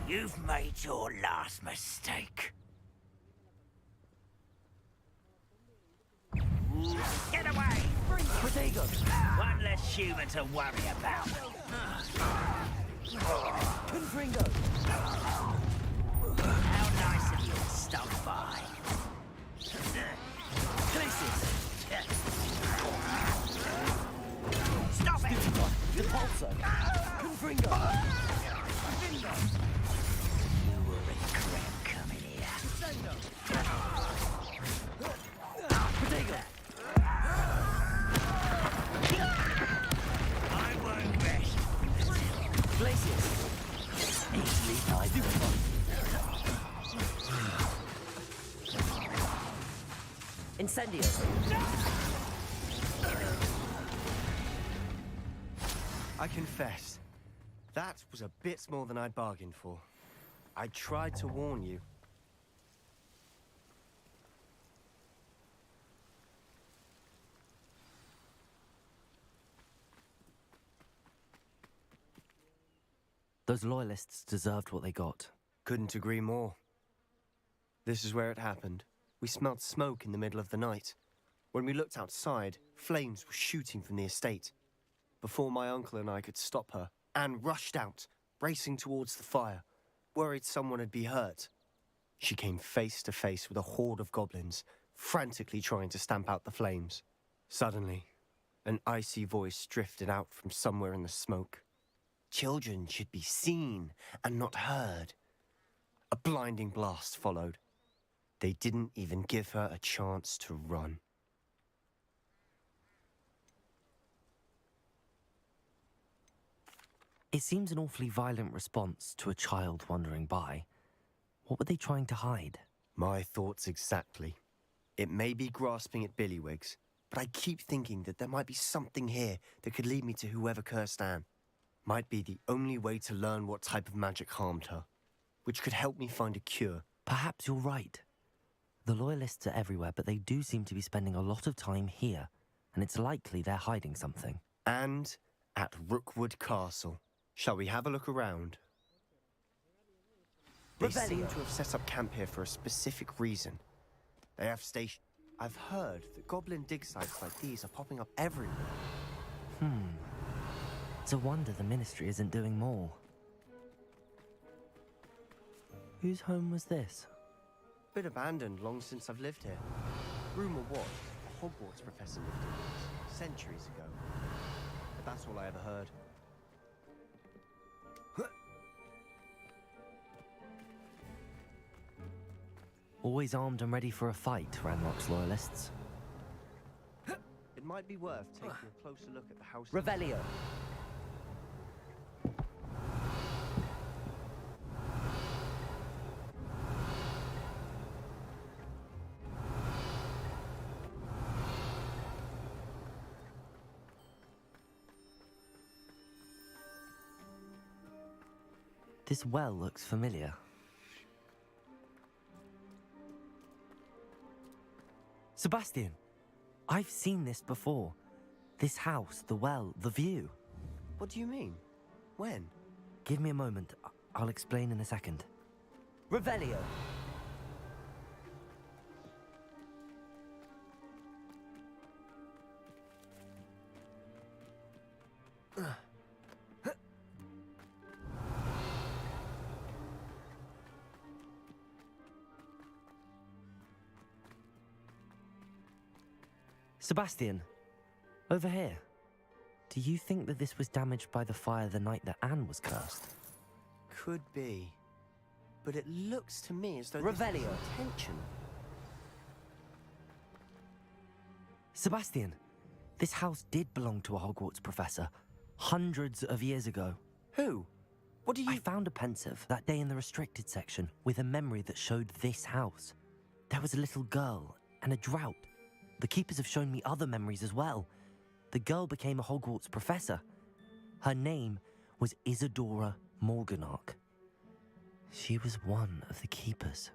Speaker 14: You've made your last mistake. Get away!
Speaker 6: Protego!
Speaker 14: One less human to worry about.
Speaker 6: Confringo!
Speaker 14: How nice of you to stop by.
Speaker 6: Glacius!
Speaker 14: Stop it!
Speaker 6: Repulsor! Confringo!
Speaker 14: You will regret coming here.
Speaker 6: Protego!
Speaker 14: I won't rest.
Speaker 6: Glacius!
Speaker 14: Easily died.
Speaker 6: Incendio!
Speaker 9: I confess, that was a bit more than I'd bargained for. I tried to warn you.
Speaker 6: Those loyalists deserved what they got.
Speaker 9: Couldn't agree more. This is where it happened. We smelled smoke in the middle of the night. When we looked outside, flames were shooting from the estate. Before my uncle and I could stop her, Anne rushed out, racing towards the fire, worried someone had been hurt. She came face to face with a horde of goblins, frantically trying to stamp out the flames. Suddenly, an icy voice drifted out from somewhere in the smoke. Children should be seen and not heard. A blinding blast followed. They didn't even give her a chance to run.
Speaker 6: It seems an awfully violent response to a child wandering by. What were they trying to hide?
Speaker 9: My thoughts exactly. It may be grasping at Billywigs, but I keep thinking that there might be something here that could lead me to whoever cursed Anne. Might be the only way to learn what type of magic harmed her, which could help me find a cure.
Speaker 6: Perhaps you're right. The Loyalists are everywhere, but they do seem to be spending a lot of time here, and it's likely they're hiding something.
Speaker 9: And at Rookwood Castle. Shall we have a look around? They seem to have set up camp here for a specific reason. They have station. I've heard that goblin dig sites like these are popping up everywhere.
Speaker 6: It's a wonder the Ministry isn't doing more. Whose home was this?
Speaker 9: Been abandoned long since I've lived here. Rumour was a Hogwarts professor lived here centuries ago. But that's all I ever heard.
Speaker 6: Always armed and ready for a fight, Ranrock's Loyalists.
Speaker 9: It might be worth taking a closer look at the house.
Speaker 6: Revelio! This well looks familiar. Sebastian, I've seen this before. This house, the well, the view.
Speaker 9: What do you mean? When?
Speaker 6: Give me a moment. I'll explain in a second. Revelio! Sebastian, over here. Do you think that this was damaged by the fire the night that Anne was cursed?
Speaker 9: Could be. But it looks to me as though
Speaker 6: Revelio.
Speaker 9: this is intentional.
Speaker 6: Sebastian, this house did belong to a Hogwarts professor, hundreds of years ago.
Speaker 9: Who? What do you...
Speaker 6: I found a pensive that day in the restricted section with a memory that showed this house. There was a little girl and a drought. The keepers have shown me other memories as well. The girl became a Hogwarts professor. Her name was Isadora Morganach. She was one of the keepers.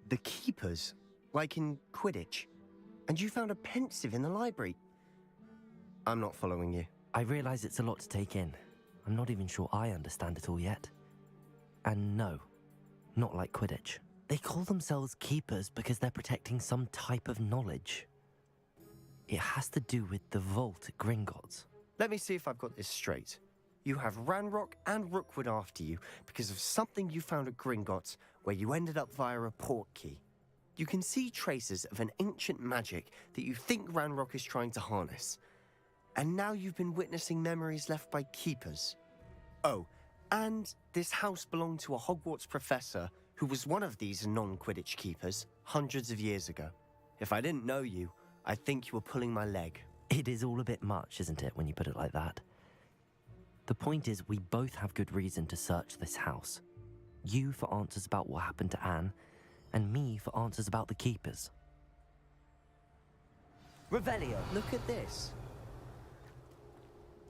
Speaker 9: The keepers? Like in Quidditch? And you found a pensive in the library? I'm not following you.
Speaker 6: I realize it's a lot to take in. I'm not even sure I understand it all yet. And no, not like Quidditch. They call themselves keepers because they're protecting some type of knowledge. It has to do with the vault at Gringotts.
Speaker 9: Let me see if I've got this straight. You have Ranrock and Rookwood after you because of something you found at Gringotts where you ended up via a port key. You can see traces of an ancient magic that you think Ranrock is trying to harness. And now you've been witnessing memories left by keepers. Oh, and this house belonged to a Hogwarts professor who was one of these non-Quidditch keepers hundreds of years ago. If I didn't know you, I think you were pulling my leg.
Speaker 6: It is all a bit much, isn't it, when you put it like that? The point is, we both have good reason to search this house. You for answers about what happened to Anne, and me for answers about the keepers. Revelio!
Speaker 9: Look at this.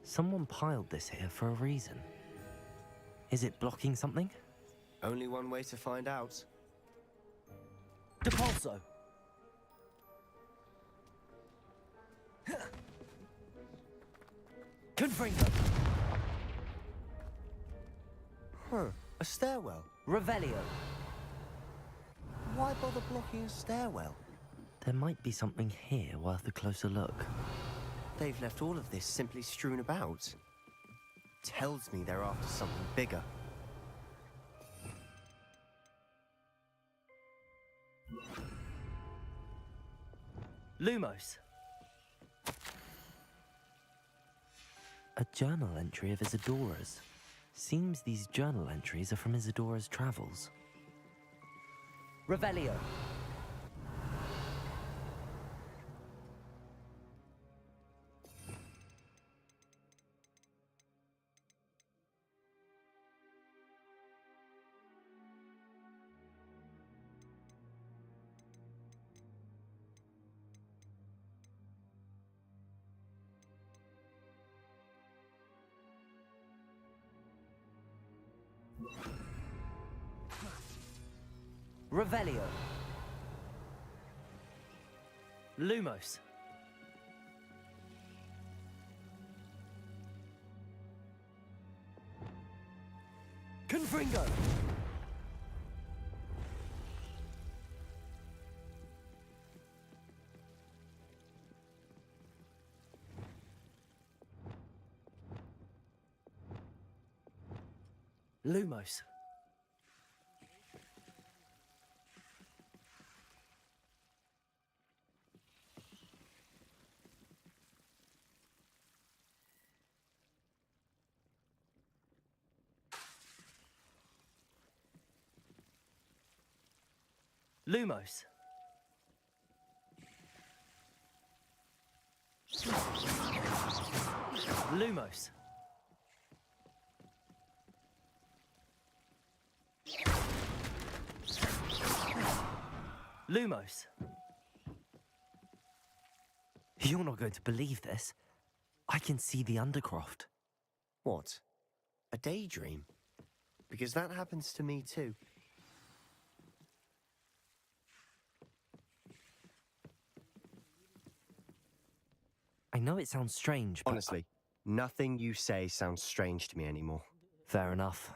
Speaker 6: Someone piled this here for a reason. Is it blocking something?
Speaker 9: Only one way to find out.
Speaker 6: Depulso! Confringo!
Speaker 9: Huh. A stairwell.
Speaker 6: Revelio!
Speaker 9: Why bother blocking a stairwell?
Speaker 6: There might be something here worth a closer look.
Speaker 9: They've left all of this simply strewn about. Tells me they're after something bigger.
Speaker 6: Lumos! A journal entry of Isadora's. Seems these journal entries are from Isadora's travels. Revelio! Revelio! Lumos! Confringo! Lumos! Lumos! Lumos! Lumos! You're not going to believe this. I can see the Undercroft.
Speaker 9: What? A daydream? Because that happens to me too.
Speaker 6: I know it sounds strange, but...
Speaker 9: Honestly, nothing you say sounds strange to me anymore.
Speaker 6: Fair enough.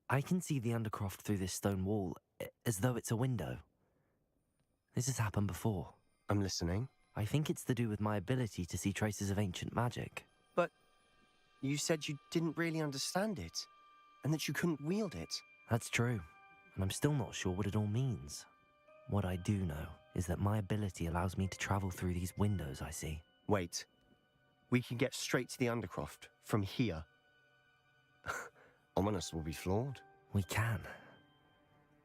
Speaker 6: I can see the Undercroft through this stone wall, as though it's a window. This has happened before.
Speaker 9: I'm listening.
Speaker 6: I think it's to do with my ability to see traces of ancient magic.
Speaker 9: But you said you didn't really understand it, and that you couldn't wield it.
Speaker 6: That's true, and I'm still not sure what it all means. What I do know is that my ability allows me to travel through these windows I see.
Speaker 9: Wait. We can get straight to the Undercroft from here. Ominous will be flawed.
Speaker 6: We can.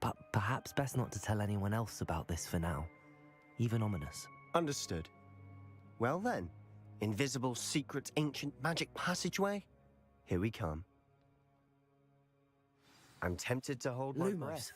Speaker 6: But perhaps best not to tell anyone else about this for now. Even Ominous.
Speaker 9: Understood. Well then, invisible, secret, ancient magic passageway? Here we come. I'm tempted to hold my breath.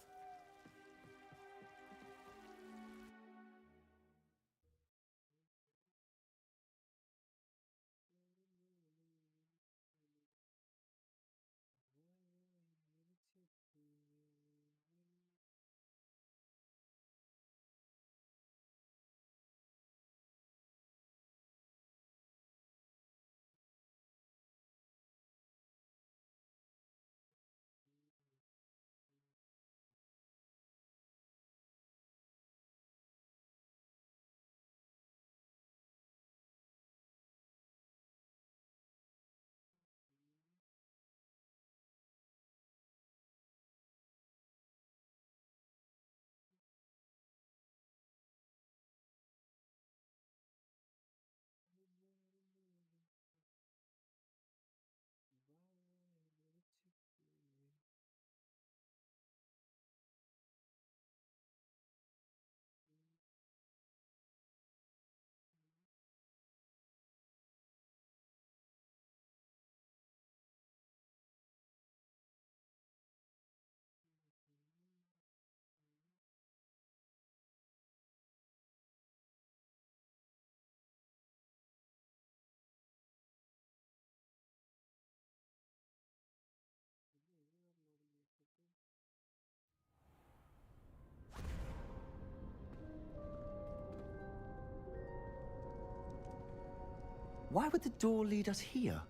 Speaker 9: Why would the door lead us here?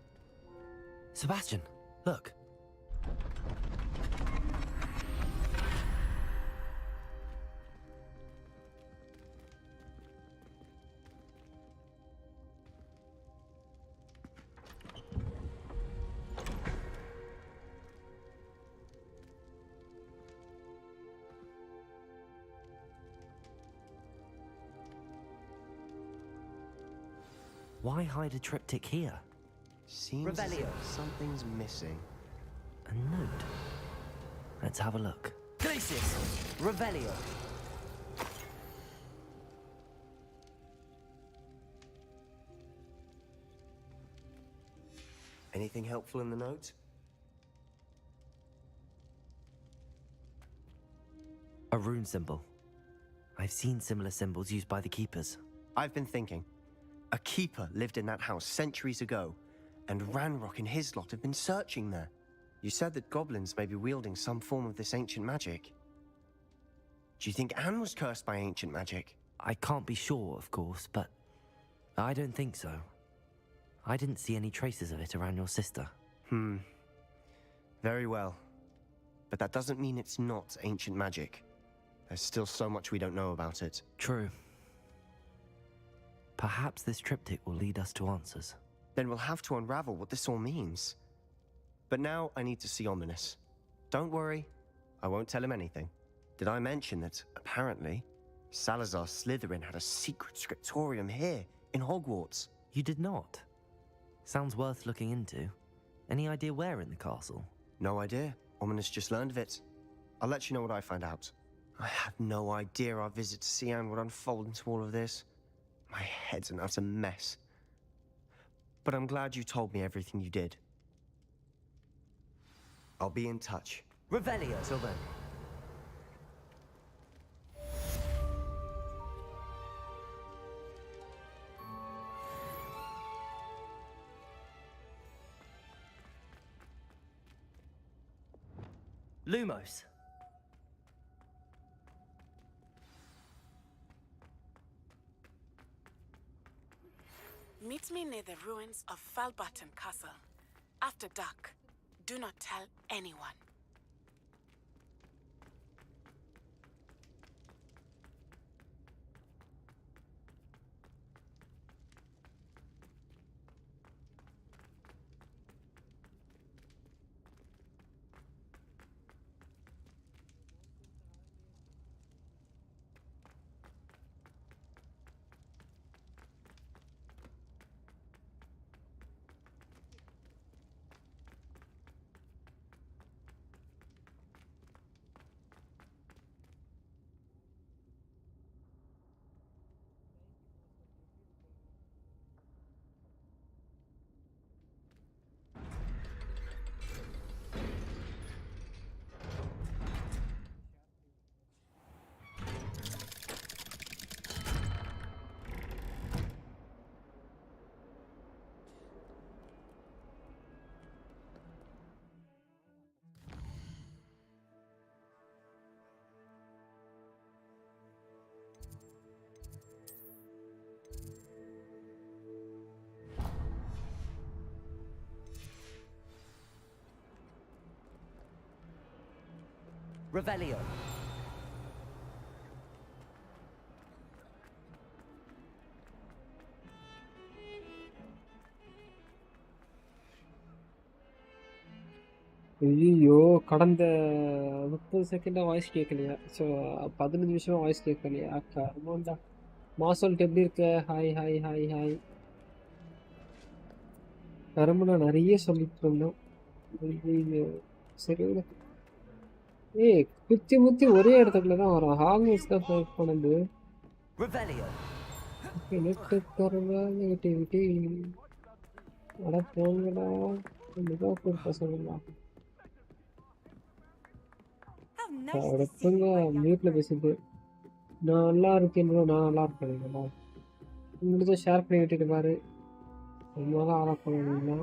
Speaker 6: Sebastian, look. Why hide a triptych here?
Speaker 9: Seems as if something's missing.
Speaker 6: A note. Let's have a look.
Speaker 14: Glacis! Revelio!
Speaker 9: Anything helpful in the note?
Speaker 6: A rune symbol. I've seen similar symbols used by the keepers.
Speaker 9: I've been thinking. A keeper lived in that house centuries ago, and Ranrock and his lot have been searching there. You said that goblins may be wielding some form of this ancient magic. Do you think Anne was cursed by ancient magic?
Speaker 6: I can't be sure, of course, but I don't think so. I didn't see any traces of it around your sister.
Speaker 9: Very well. But that doesn't mean it's not ancient magic. There's still so much we don't know about it.
Speaker 6: True. Perhaps this triptych will lead us to answers.
Speaker 9: Then we'll have to unravel what this all means. But now I need to see Ominous. Don't worry, I won't tell him anything. Did I mention that, apparently, Salazar Slytherin had a secret scriptorium here, in Hogwarts?
Speaker 6: You did not? Sounds worth looking into. Any idea where in the castle?
Speaker 9: No idea. Ominous just learned of it. I'll let you know what I find out. I had no idea our visit to Cian would unfold into all of this. My head's an utter mess. But I'm glad you told me everything you did. I'll be in touch.
Speaker 14: Revelio!
Speaker 9: Till then.
Speaker 14: Lumos!
Speaker 15: Meet me near the ruins of Falbaton Castle. After dark. Do not tell anyone.
Speaker 14: Revelio!
Speaker 1: ஐயோ கடந்த 30 செகண்டா voice கேட்கலையா? So 15 நிமிஷமா voice கேட்கலையா? கர்மண்டா. மாசோல்ட் எப்படி இருக்க? Hi hi hi hi. கரும்புனா நிறைய சொல்லிட்டு இருந்தோம். ஐயோ சரி. ஏய் குத்தி முத்தி ஒரே இடத்துக்குள்ள தான் வரும். ஹாக்வர்ட்ஸ் தான் ஃபைட் பண்ணது. நெகட்டிவிட்டி அட போங்கடா. லிவர்பூல் பசங்களா அடுத்தவங்க மியூட்ல பேசிட்டு நான் நல்லா இருக்கேன், நான் நல்லா இருக்கேன். உங்களுக்கு ஷேர் பண்ணி விட்டுட்டு பாரு. ரொம்ப ஆளா போனீங்கன்னா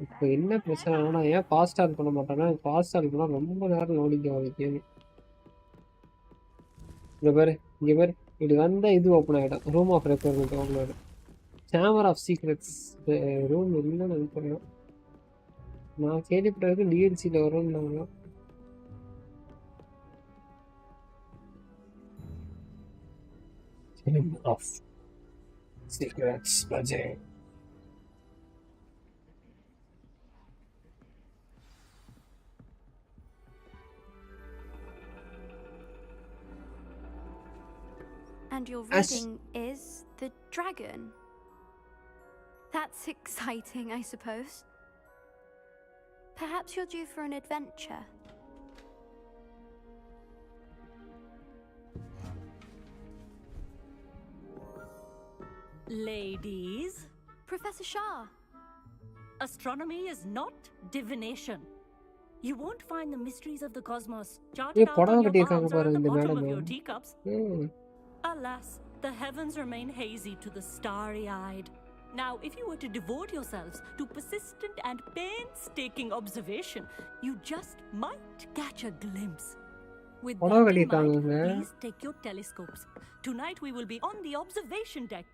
Speaker 1: இப்போ என்ன பிரச்சனைனா ஏன் ஃபாஸ்ட் ஸ்டார்ட் பண்ண மாட்டேன்னா ஃபாஸ்ட் ஸ்டார்ட் பண்ணால் ரொம்ப நேரம் லோடிங் ஆகுது கேம். இங்கே பாரு இப்படி வந்தால் இது ஓப்பன் ஆகிடும். ரூம் ஆஃப் ரெக்யர்மெண்ட் ஓப்பன் ஆகிடும். சேம்பர் ஆஃப் சீக்ரெட்ஸ் ரூம் இல்லைன்னு நினைக்கிறேன். நான் கேள்விப்பட்டதுக்கு டிஎன்சியில் வரும்னாங்க. Chamber of Secrets project.
Speaker 16: And your reading is the dragon. That's exciting, I suppose. Perhaps you're due for an adventure.
Speaker 17: Ladies.
Speaker 16: Professor Shah.
Speaker 17: Astronomy is not divination. You won't find the mysteries of the cosmos
Speaker 1: A
Speaker 17: charted out
Speaker 1: படம்
Speaker 17: on your
Speaker 1: கட்டியிருக்காங்க
Speaker 17: palms or
Speaker 1: பாரு
Speaker 17: at the
Speaker 1: இந்த
Speaker 17: bottom
Speaker 1: madam.
Speaker 17: of your teacups. Alas, the heavens remain hazy to the starry-eyed. Now, if you were to devote yourselves to persistent and painstaking observation, you just might catch a glimpse. With
Speaker 1: படம்
Speaker 17: that in mind,
Speaker 1: கட்டியிருக்காங்க.
Speaker 17: please take your telescopes. Tonight we will be on the observation deck.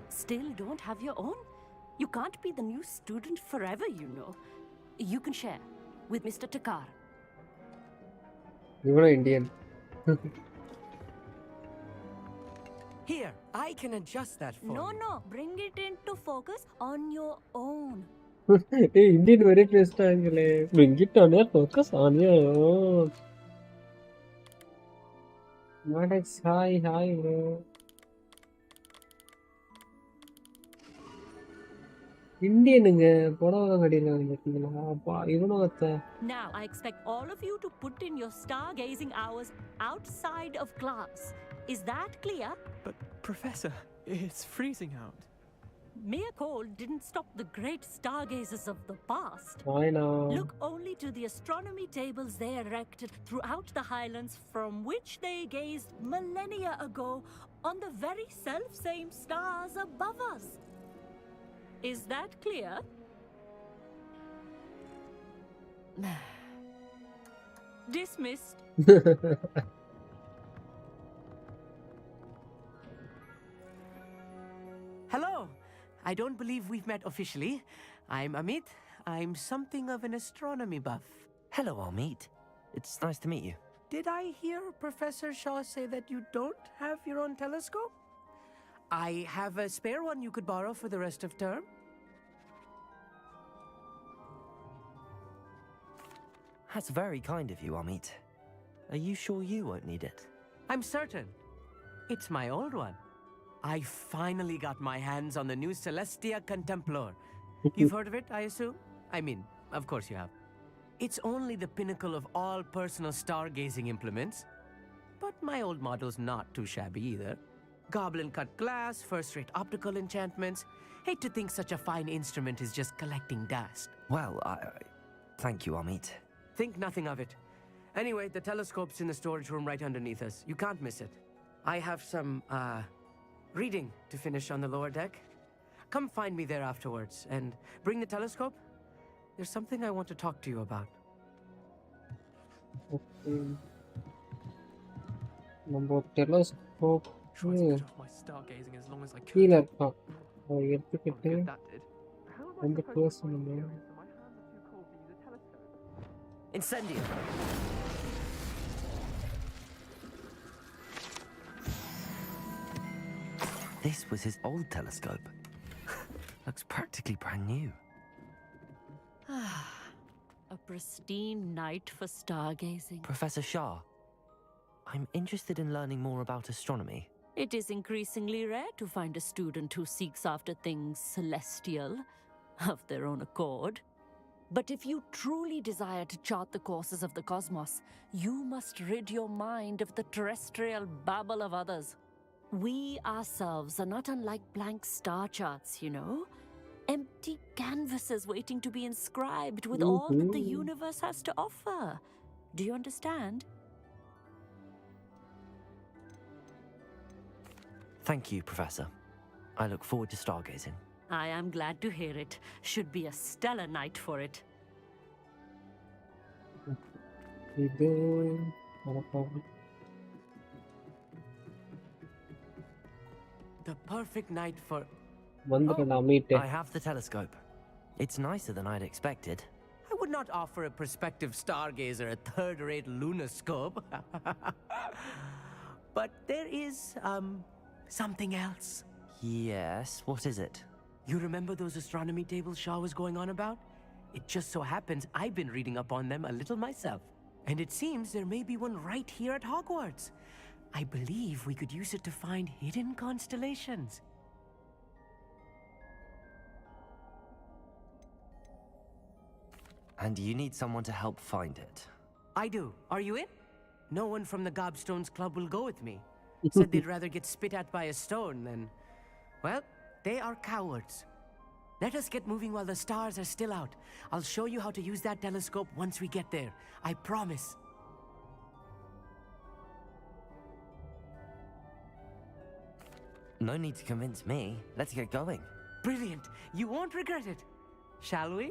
Speaker 17: Still don't have your own? You can't be the new student forever, you know. You can share with Mr. Takar.
Speaker 1: இவனும் Indian.
Speaker 12: Here, I can adjust that for you.
Speaker 17: No, bring it into focus on your own.
Speaker 1: ஏய் Indian very பேசிட்டாங்களே. Bring it on your focus on your own. Madex, hi bro. இந்தியனுங்க புடவை கட்டியிருக்காங்க பார்த்தீங்களா? அப்பா இவனும் அத்தை.
Speaker 17: Now, I expect all of you to put in your stargazing hours outside of class. Is that clear?
Speaker 18: But, Professor, it's freezing out.
Speaker 17: Mere cold didn't stop the great stargazers of the past.
Speaker 1: I know.
Speaker 17: Look only to the astronomy tables they erected throughout the highlands from which they gazed millennia ago on the very self-same stars above us. Is that clear? Dismissed.
Speaker 12: Hello. I don't believe we've met officially. I'm Amit. I'm something of an astronomy buff.
Speaker 6: Hello, Amit. It's nice to meet you.
Speaker 12: Did I hear Professor Shaw say that you don't have your own telescope? I have a spare one you could borrow for the rest of term.
Speaker 6: That's very kind of you, Amit. Are you sure you won't need it?
Speaker 12: I'm certain. It's my old one. I finally got my hands on the new Celestia Contemplar. You've heard of it, I assume? I mean, of course you have. It's only the pinnacle of all personal stargazing implements. But my old model's not too shabby either. Goblin-cut glass, first-rate optical enchantments. Hate to think such a fine instrument is just collecting dust.
Speaker 6: Well, thank you, Amit.
Speaker 12: Think nothing of it. Anyway, the telescope's in the storage room right underneath us. You can't miss it. I have some, reading to finish on the lower deck. Come find me there afterwards, and bring the telescope. There's something I want to talk to you about.
Speaker 1: நம்ம telescope
Speaker 18: Tried to put off my stargazing as long as I could.
Speaker 1: கீழே இருக்கான். அதை எடுத்துக்கிட்டு
Speaker 18: Good, that did. How am I
Speaker 1: ரொம்ப
Speaker 18: supposed
Speaker 1: close
Speaker 18: to find
Speaker 1: பண்ணுங்க.
Speaker 18: bearings when my hands are too cold to use a telescope?
Speaker 12: Incendio.
Speaker 6: This was his old telescope. Looks practically brand new.
Speaker 17: A pristine night for stargazing.
Speaker 6: Professor Shah, I'm interested in learning more about astronomy.
Speaker 17: It is increasingly rare to find a student who seeks after things celestial of their own accord. But if you truly desire to chart the courses of the cosmos, you must rid your mind of the terrestrial babble of others. We ourselves are not unlike blank star charts, you know? Empty canvases waiting to be inscribed with all that the universe has to offer. Do you understand?
Speaker 6: Thank you, Professor. I look forward to stargazing.
Speaker 17: I am glad to hear it. Should be a stellar night for it.
Speaker 1: இது மறக்காம.
Speaker 12: The perfect night for...
Speaker 1: வந்துட்டு நான் மீட்டு.
Speaker 6: I have the telescope. It's nicer than I'd expected.
Speaker 12: I would not offer a prospective stargazer a third-rate lunoscope. But there is, something else.
Speaker 6: Yes, what is it?
Speaker 12: You remember those astronomy tables Shaw was going on about? It just so happens I've been reading up on them a little myself. And it seems there may be one right here at Hogwarts. I believe we could use it to find hidden constellations.
Speaker 6: And you need someone to help find it.
Speaker 12: I do. Are you in? No one from the Gobstones Club will go with me. Said they'd rather get spit at by a stone than... Well, they are cowards. Let us get moving while the stars are still out. I'll show you how to use that telescope once we get there. I promise.
Speaker 6: No need to convince me. Let's get going.
Speaker 12: Brilliant. You won't regret it. Shall we?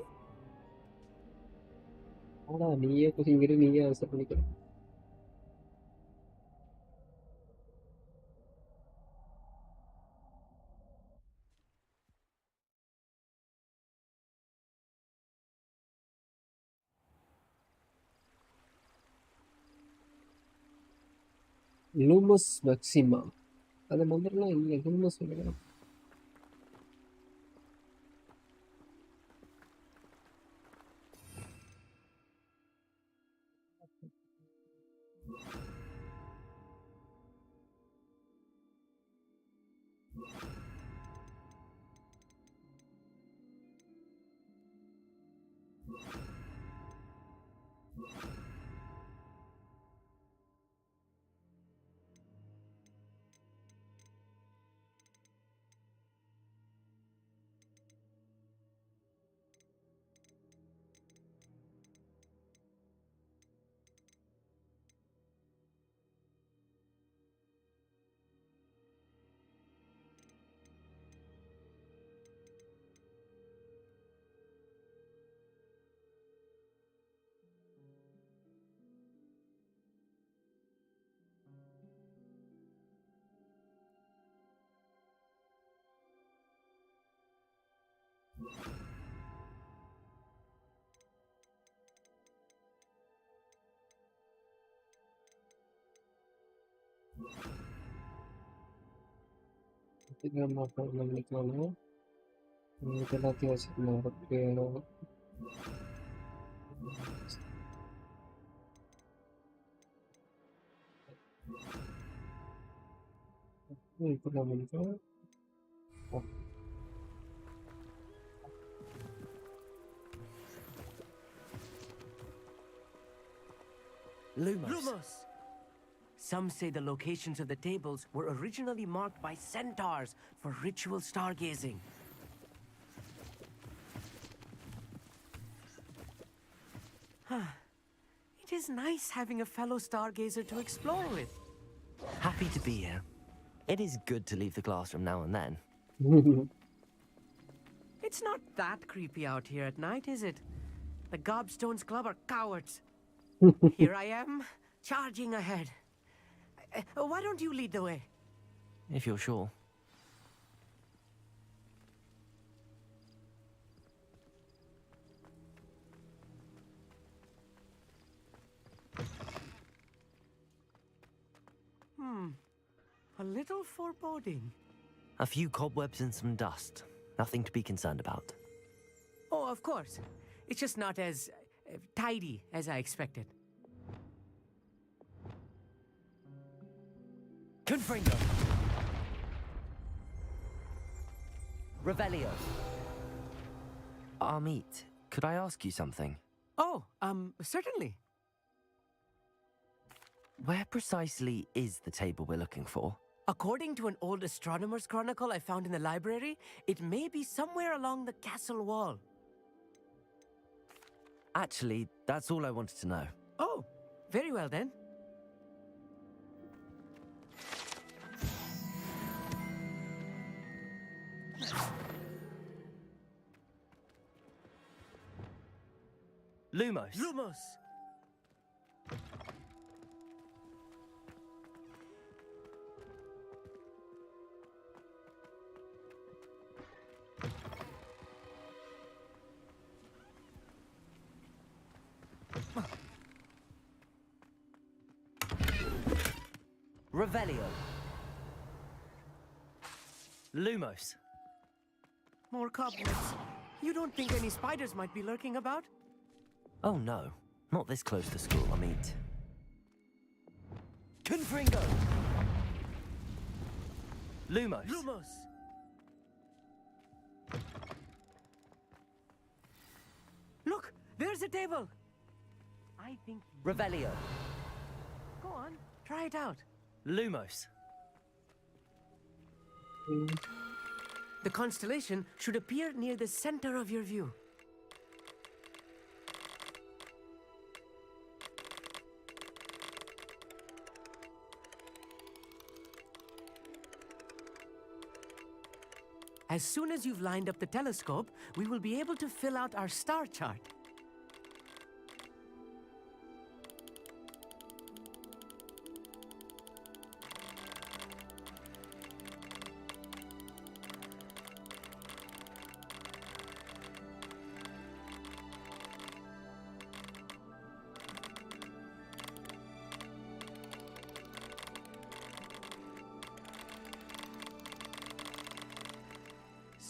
Speaker 1: ஆனா நீயே குசிங்கிட்டு நீயே அவசரம் பண்ணிக்கிற. லூமஸ் maxima அது முதல்ல இங்கே லூமஸ் சொல்லுங்க. பண்ணிக்கலாம் எல்லாத்தையும் வச்சுக்கணும். இப்போ நம்ம பண்ணிக்கலாம்.
Speaker 12: Lumos. Some say the locations of the tables were originally marked by centaurs for ritual stargazing. It is nice having a fellow stargazer to explore with.
Speaker 6: Happy to be here. It is good to leave the classroom now and then.
Speaker 12: It's not that creepy out here at night, is it? The Gobstones Club are cowards. Here I am, charging ahead. Why don't you lead the way?
Speaker 6: If you're sure.
Speaker 12: A little foreboding.
Speaker 6: A few cobwebs and some dust. Nothing to be concerned about.
Speaker 12: Oh, of course. It's just not as tidy as I expected.
Speaker 6: Confringo. Revelio. Amit, could I ask you something?
Speaker 12: Oh, certainly.
Speaker 6: Where precisely is the table we're looking for?
Speaker 12: According to an old astronomer's chronicle I found in the library, it may be somewhere along the castle wall.
Speaker 6: Actually, that's all I wanted to know.
Speaker 12: Oh, very well then.
Speaker 6: Lumos.
Speaker 12: Lumos!
Speaker 6: Revelio. Lumos.
Speaker 12: More cobwebs. You don't think any spiders might be lurking about?
Speaker 6: Oh no, not this close to school, I mean. Confringo. Lumos.
Speaker 12: Lumos. Look, there's a table. I think...
Speaker 6: Revelio.
Speaker 12: Go on, try it out.
Speaker 6: Lumos.
Speaker 12: The constellation should appear near the center of your view. As soon as you've lined up the telescope, we will be able to fill out our star chart.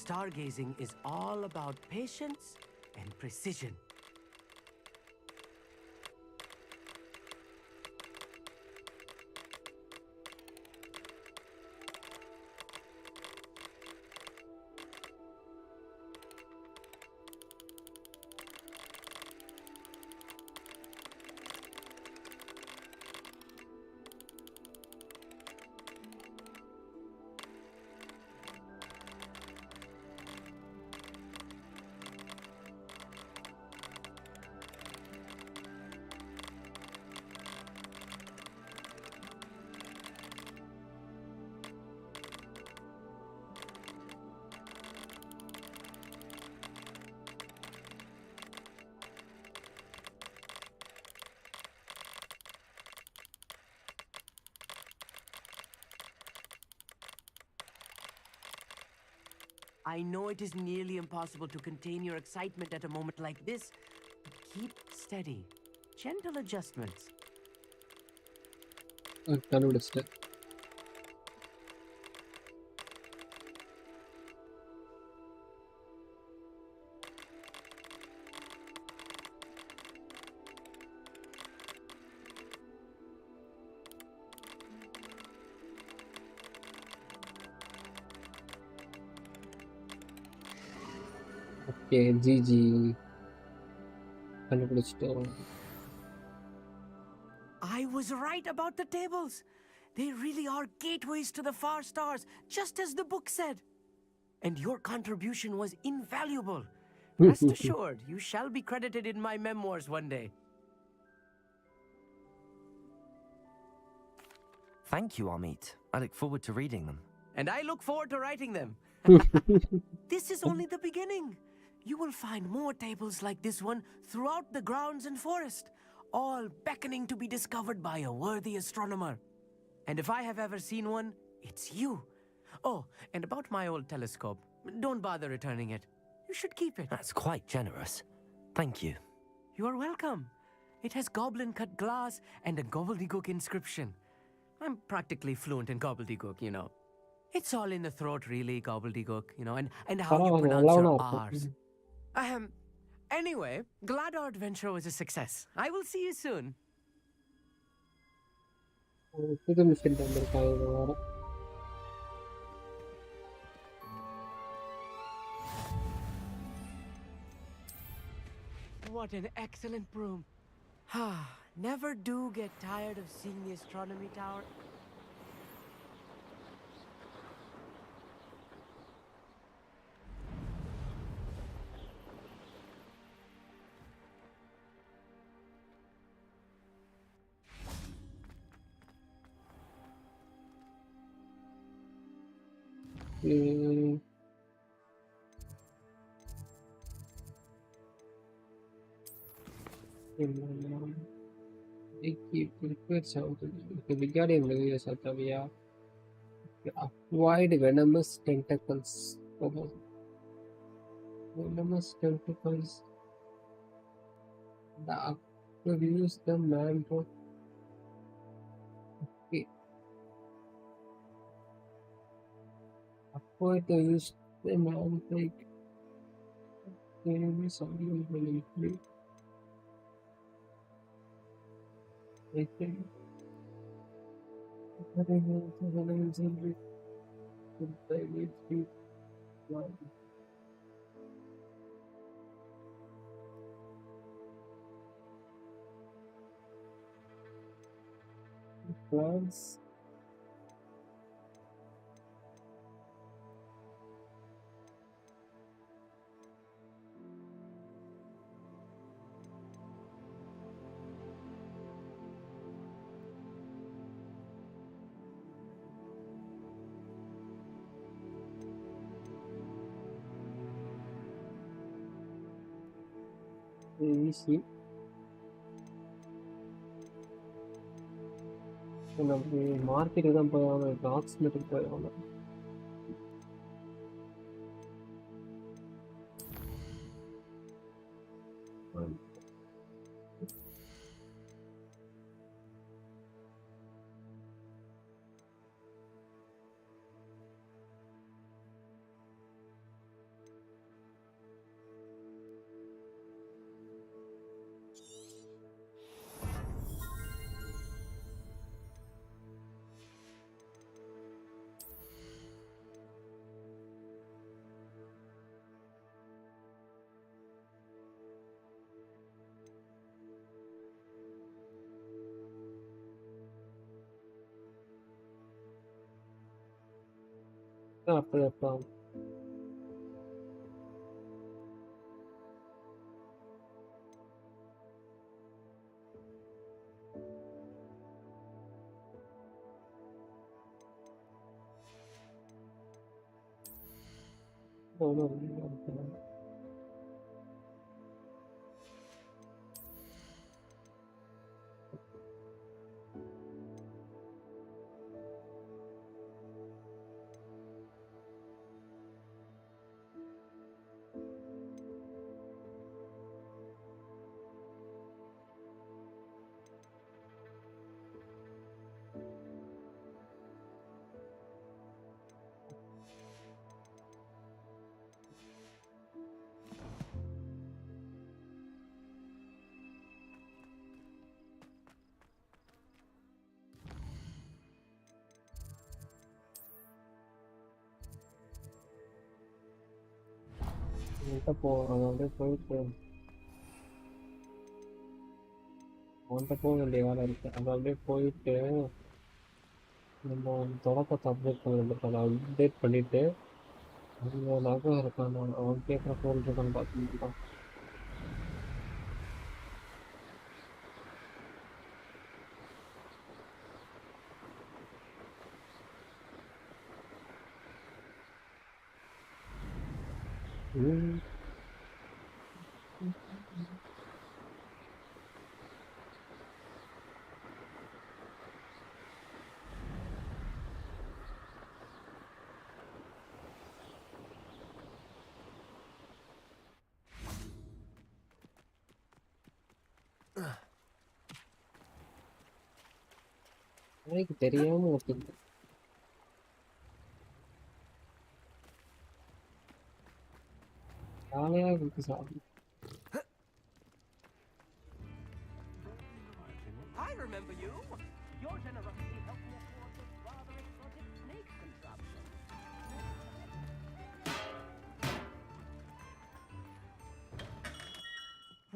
Speaker 12: Stargazing is all about patience and precision. I know it is nearly impossible to contain your excitement at a moment like this, but keep steady. Gentle adjustments.
Speaker 1: கண்டுபிடிச்சிட்டேன். Okay GG கண்டுபிடிச்சிட்டோம்.
Speaker 12: I was right about the tables. They really are gateways to the far stars, just as the book said. And your contribution was invaluable. Rest assured, you shall be credited in my memoirs one day.
Speaker 6: Thank you, Amit. I look forward to reading them.
Speaker 12: And I look forward to writing them. This is only the beginning. You will find more tables like this one throughout the grounds and forest, all beckoning to be discovered by a worthy astronomer. And if I have ever seen one, it's you. Oh, and about my old telescope, don't bother returning it. You should keep it.
Speaker 6: That's quite generous. Thank you.
Speaker 12: You are welcome. It has goblin-cut glass and a gobbledygook inscription. I'm practically fluent in gobbledygook, you know. It's all in the throat, really, gobbledygook, you know, and how you pronounce your R's. Anyway, glad our adventure was a success. I will see you soon.
Speaker 1: புது machine வந்திருக்காங்க வேற.
Speaker 12: What an excellent broom. Never do get tired of seeing the astronomy tower.
Speaker 1: Regarding the Satavia, avoid venomous tentacles. Venomous tentacles. The actor use the man for. Okay. போயிட்டு man like maybe something really great. I think plants. Easy. நம்ம மார்க்கெட்டுக்கு தான் போய் ஆகணும், டாக்ஸ்மெட்டுக்கு போய் ஆகணும். அப்போ அவன்கிட்ட போயிட்டு அவன்கிட்ட போக வேண்டிய வேலை இருக்கு. அது அப்படியே போயிட்டு நம்ம தொடக்கத்தை அப்டேட் பண்ண வேண்டியது, அப்டேட் பண்ணிட்டு அவங்க நகை இருக்கான், அவன் கேட்குற ஃபோன் இருக்கான்னு பார்த்துக்கிட்டு தான். எனக்கு தெரியாம ஒருத்தங்க ஜாலியா இருக்கு சாப்பிடு.
Speaker 12: I remember you. Your generosity helped me afford this rather exotic snake contraption.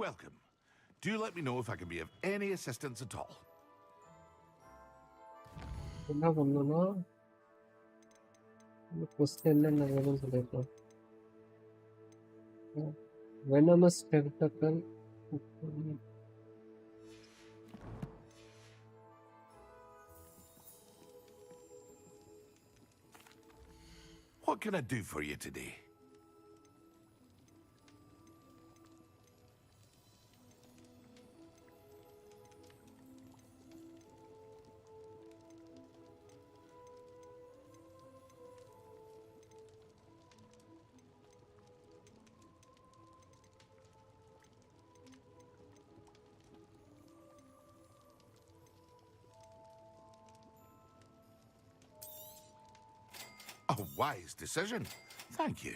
Speaker 3: Welcome. Do let me know if I can be of any assistance at all.
Speaker 1: என்ன பண்ணணும்னா ஃபர்ஸ்ட் என்னென்ன வேணும்னு சொல்லியிருக்கோம். Venomous tentacle,
Speaker 3: What can I do for you today? A wise decision. Thank you.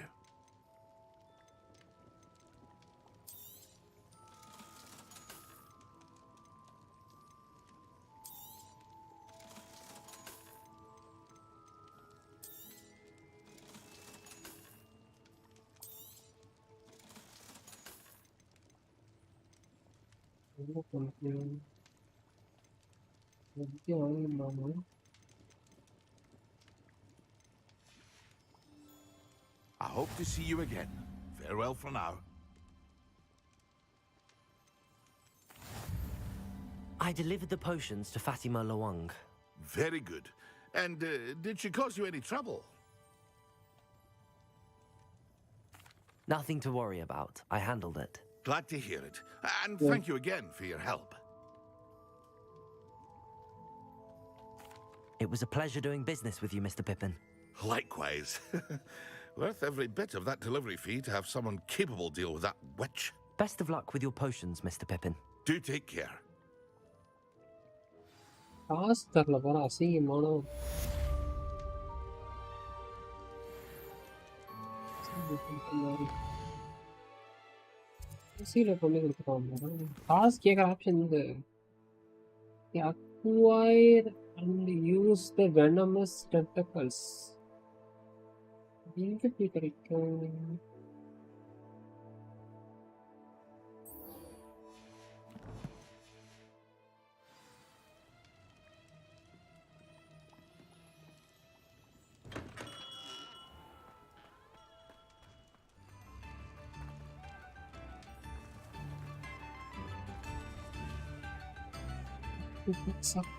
Speaker 3: I hope to see you again. Farewell for now.
Speaker 6: I delivered the potions to Fatima Lawang.
Speaker 3: Very good. And did she cause you any trouble?
Speaker 6: Nothing to worry about. I handled it.
Speaker 3: Glad to hear it. And thank you again for your help.
Speaker 6: It was a pleasure doing business with you, Mr. Pippin.
Speaker 3: Likewise. Worth every bit of that delivery fee to have someone capable deal with that witch.
Speaker 6: Best of luck with your potions, Mr. Pippin.
Speaker 3: Do take care.
Speaker 1: Faster, la அசிங்கமான சீல பண்ணி கொடுத்துட்டாங்க. காசு கேட்குற option இந்த acquire and use the venomous tentacles. எங்க போய் கிடைக்கும்? What's up?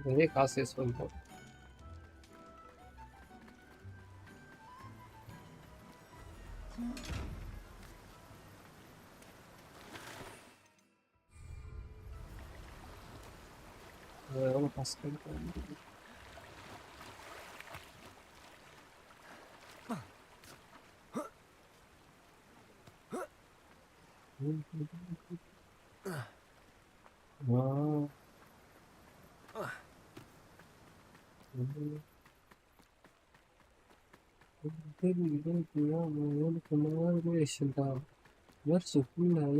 Speaker 1: நிறைய காசு யூஸ் பண்ணிட்டோம். எவ்வளோ காசு கிடைக்கும்?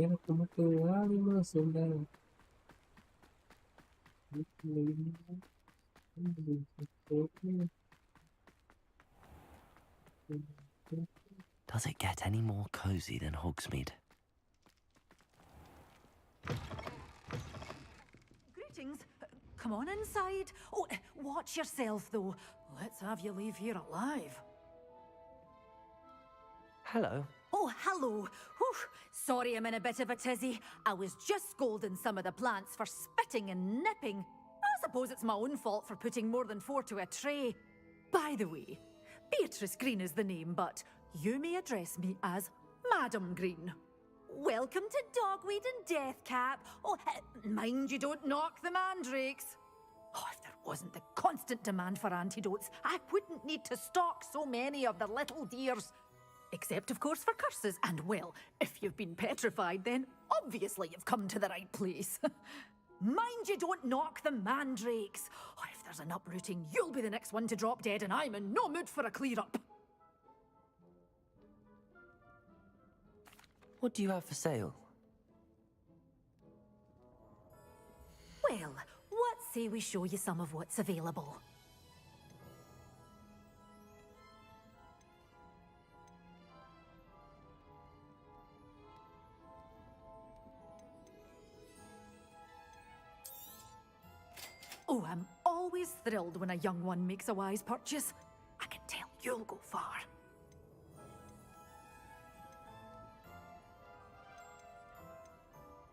Speaker 1: எனக்கு மட்டும் யாருமா சொல்ல
Speaker 6: Does it get any more cozy than Hogsmeade?
Speaker 5: Greetings. Come on inside. Oh, watch yourself, though. Let's have you leave here alive.
Speaker 6: Hello.
Speaker 5: Oh, hello. Whew. Sorry I'm in a bit of a tizzy. I was just scolding some of the plants for spitting and nipping. I suppose it's my own fault for putting more than 4 to a tray. By the way, Beatrice Green is the name, but you may address me as Madam Green. Welcome to Dogweed and Deathcap. Oh, mind you don't knock the mandrakes. Oh, if there wasn't the constant demand for antidotes, I wouldn't need to stock so many of the little dears. Except, of course, for curses. And, well, if you've been petrified, then obviously you've come to the right place. Mind you don't knock the mandrakes. Oh, if there's an uprooting, you'll be the next one to drop dead, and I'm in no mood for a clear-up.
Speaker 6: What do you have for sale?
Speaker 19: say we show you some of what's available. Oh, I'm always thrilled when a young one makes a wise purchase. I can tell you'll go far.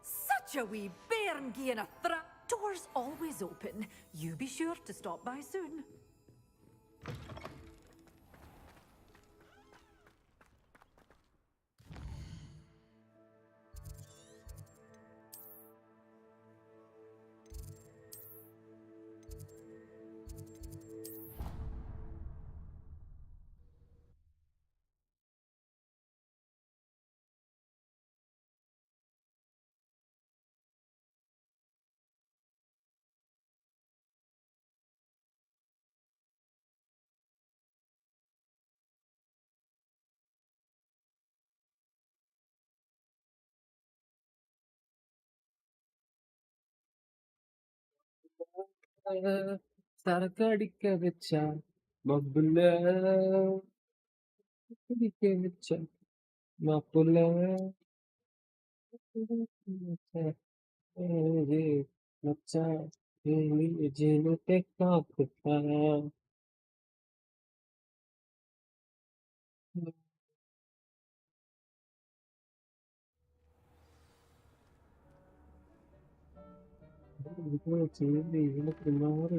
Speaker 19: Such a wee bairn gieing a Door's always open. You be sure to stop by soon.
Speaker 1: சரக்கடிக்க வச்சா மப்புல குடிக்க வச்சா மப்புல மச்சான் ஜெனத்தை காத்துட்டா எனக்கு மாறு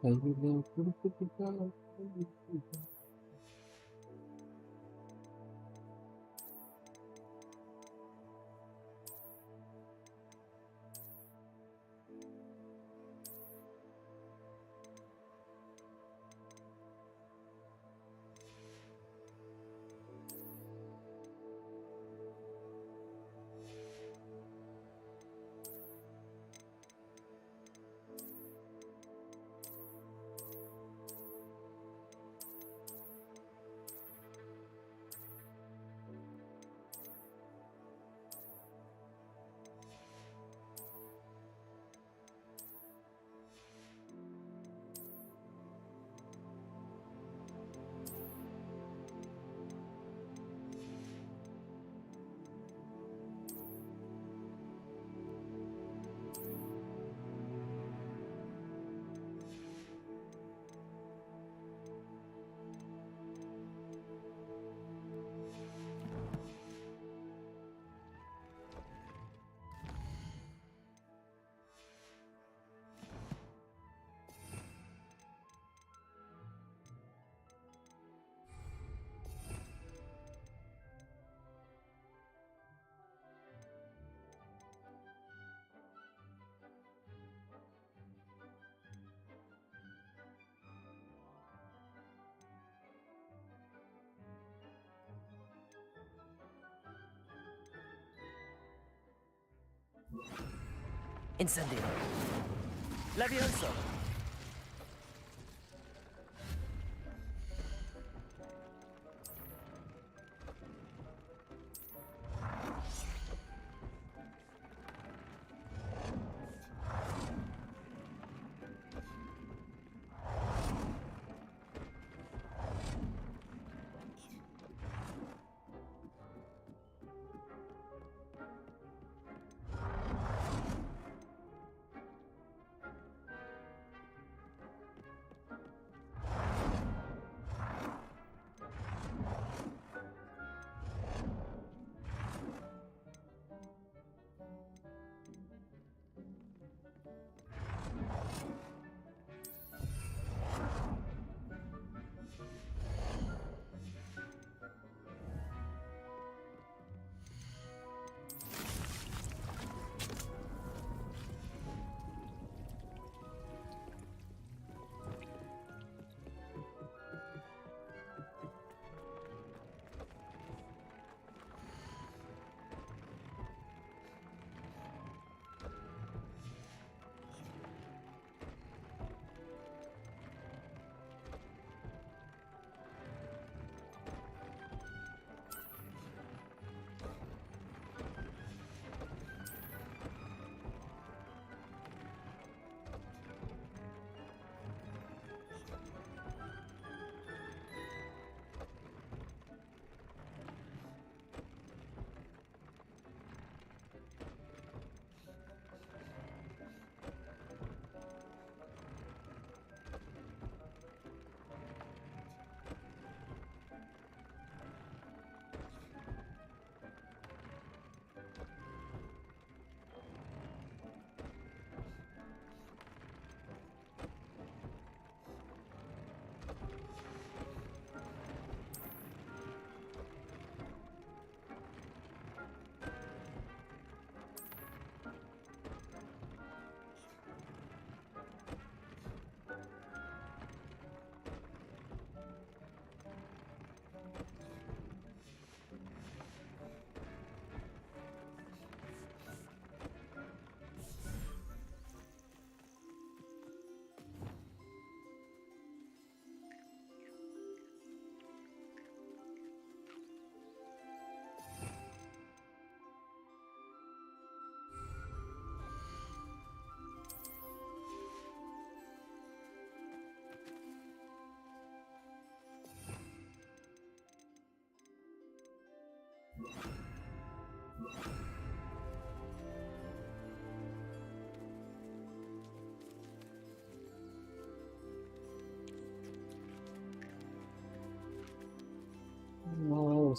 Speaker 1: கையில கொடுத்துட்டா
Speaker 6: Incendio. Levioso.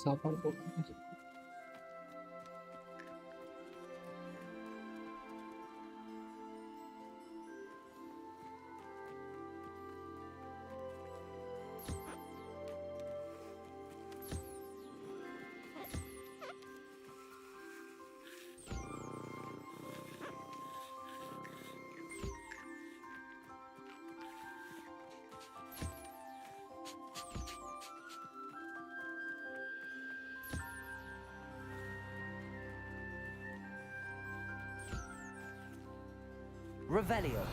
Speaker 1: சாப்பாடு போட்டு
Speaker 6: Revelio.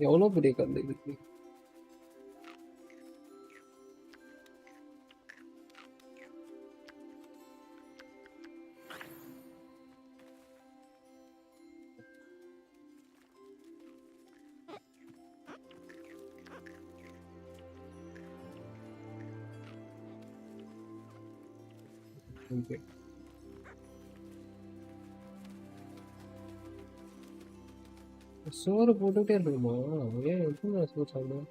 Speaker 1: எவ்வளோ பெரிய கல் இருக்கு. Okay. சோறு போட்டுக்கிட்டே இருக்கணுமா? ஏன் எத்தனை சோறு சாப்பிடுவேன்?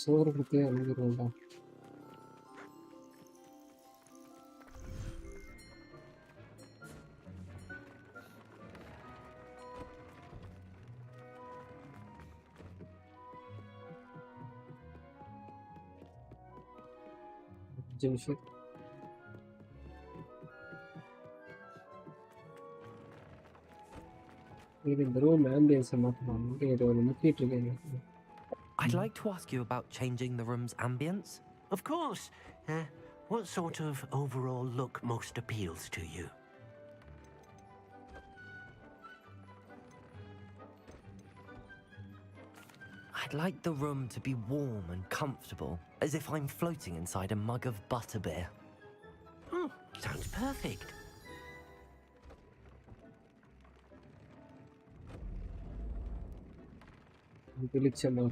Speaker 1: சோறு கொடுத்தே அழுகிடுவேன்டா. நிமிஷம் இந்த ரூம் ஆம்பியன்ஸை மாற்றலாம். இது ஒரு முக்கிட்டு இருக்கேன்.
Speaker 6: I'd like to ask you about changing the room's ambience.
Speaker 11: Of course. What sort of overall look most appeals to you?
Speaker 6: I'd like the room to be warm and comfortable, as if I'm floating inside a mug of butterbeer.
Speaker 11: Oh, sounds perfect.
Speaker 1: வெளிச்சமா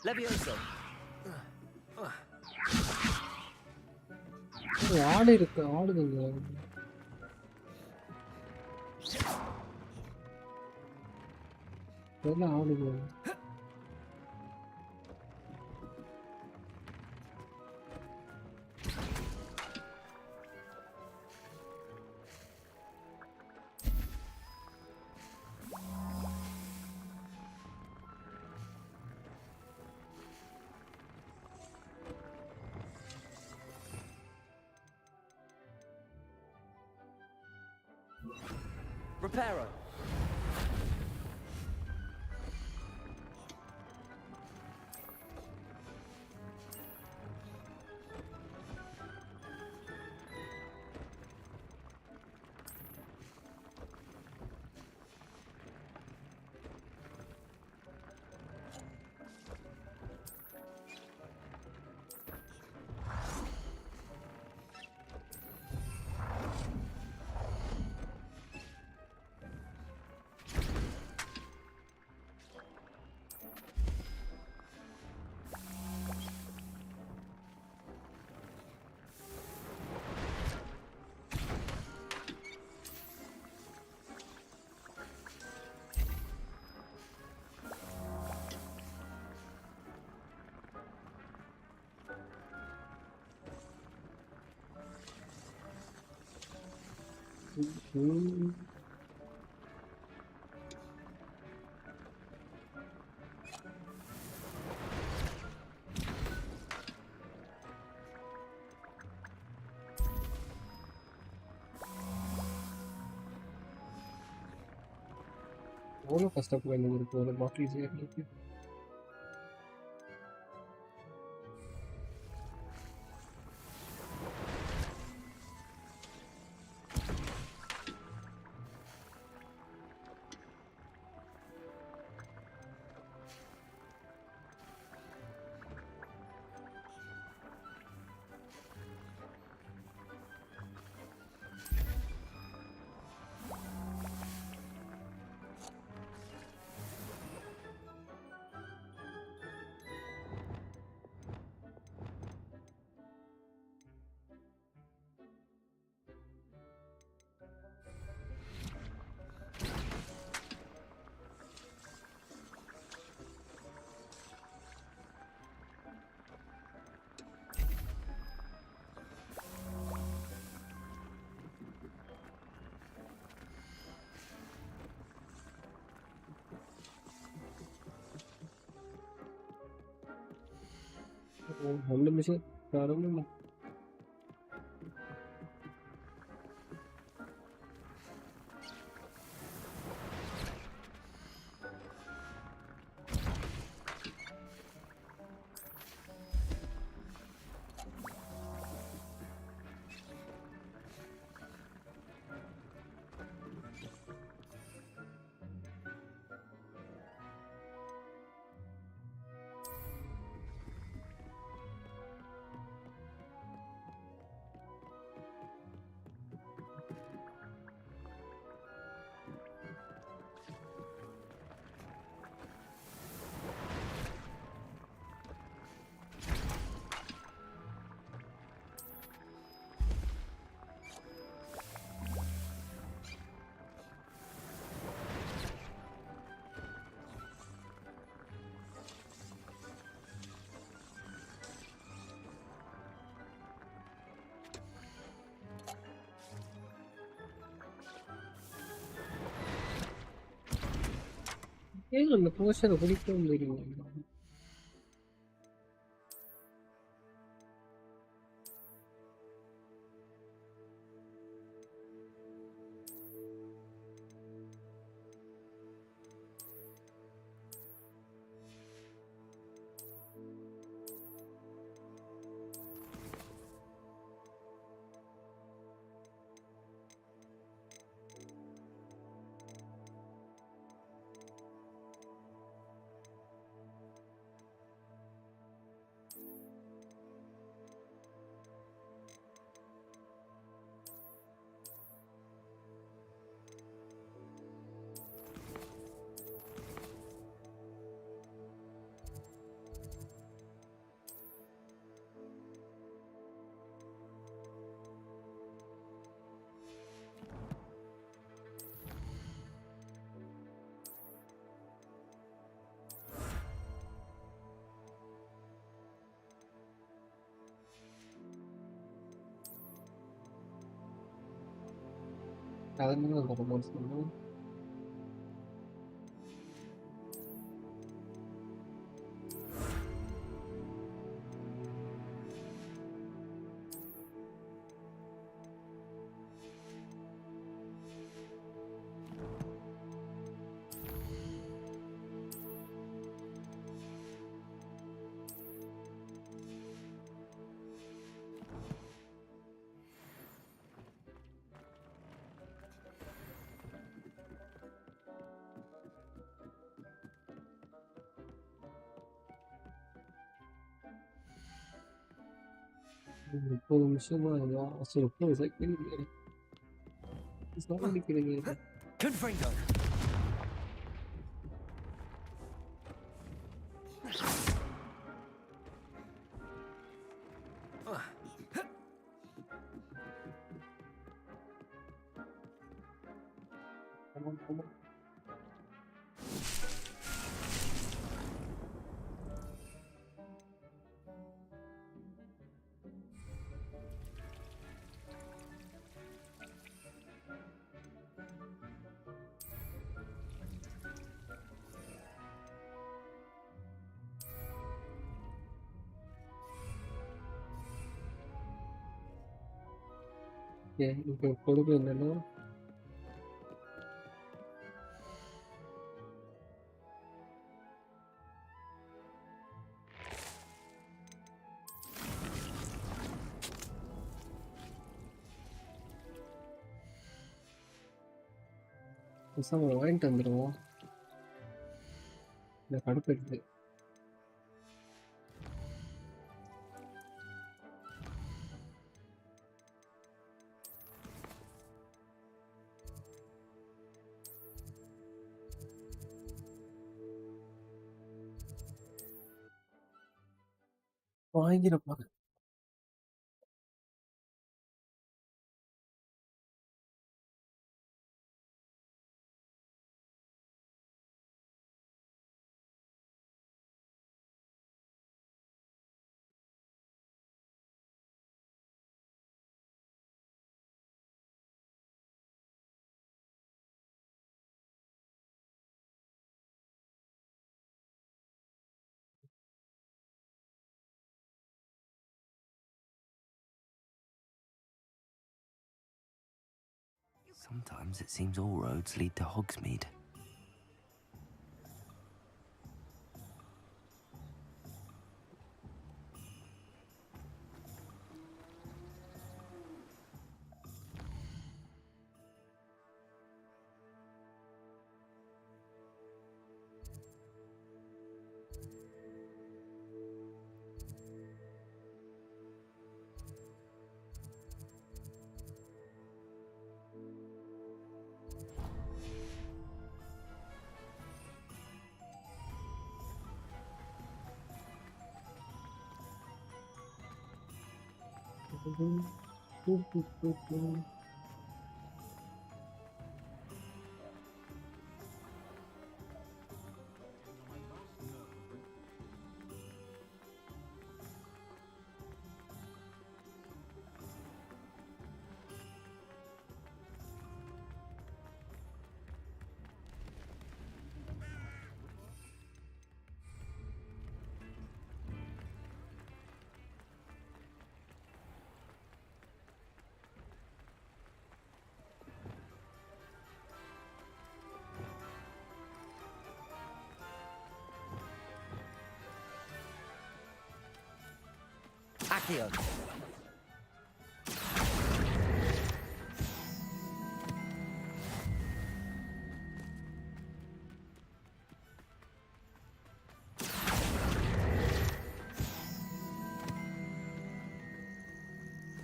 Speaker 6: Levioso.
Speaker 1: ஆடு இருக்கு, ஆடுதுங்க. எல்லாம் ஆடுங்க.
Speaker 6: Reparo.
Speaker 1: எவ்வளோ கஷ்டப்பட வேண்டியது இருக்கு ஒரு பாட்டில் செய்யறதுக்கு. ரெண்டு மிஷின் தரணும். ஏன் அந்த போஸ்டரை பிடிக்கவும் முடியல. அதனால அந்த ரொமான்ஸ் பண்ணுவோம். இப்போ விஷயமா சரி சாவடிக்கிறீங்க.
Speaker 6: Confringo.
Speaker 1: Come on. இப்போ கொடுமை என்னன்னா பேசாம வாங்கிட்டு வந்துடுவோம். இந்த கடுப்பு எடுத்து வாங்கிடப்பாங்க.
Speaker 6: Sometimes it seems all roads lead to Hogsmeade.
Speaker 12: Accio.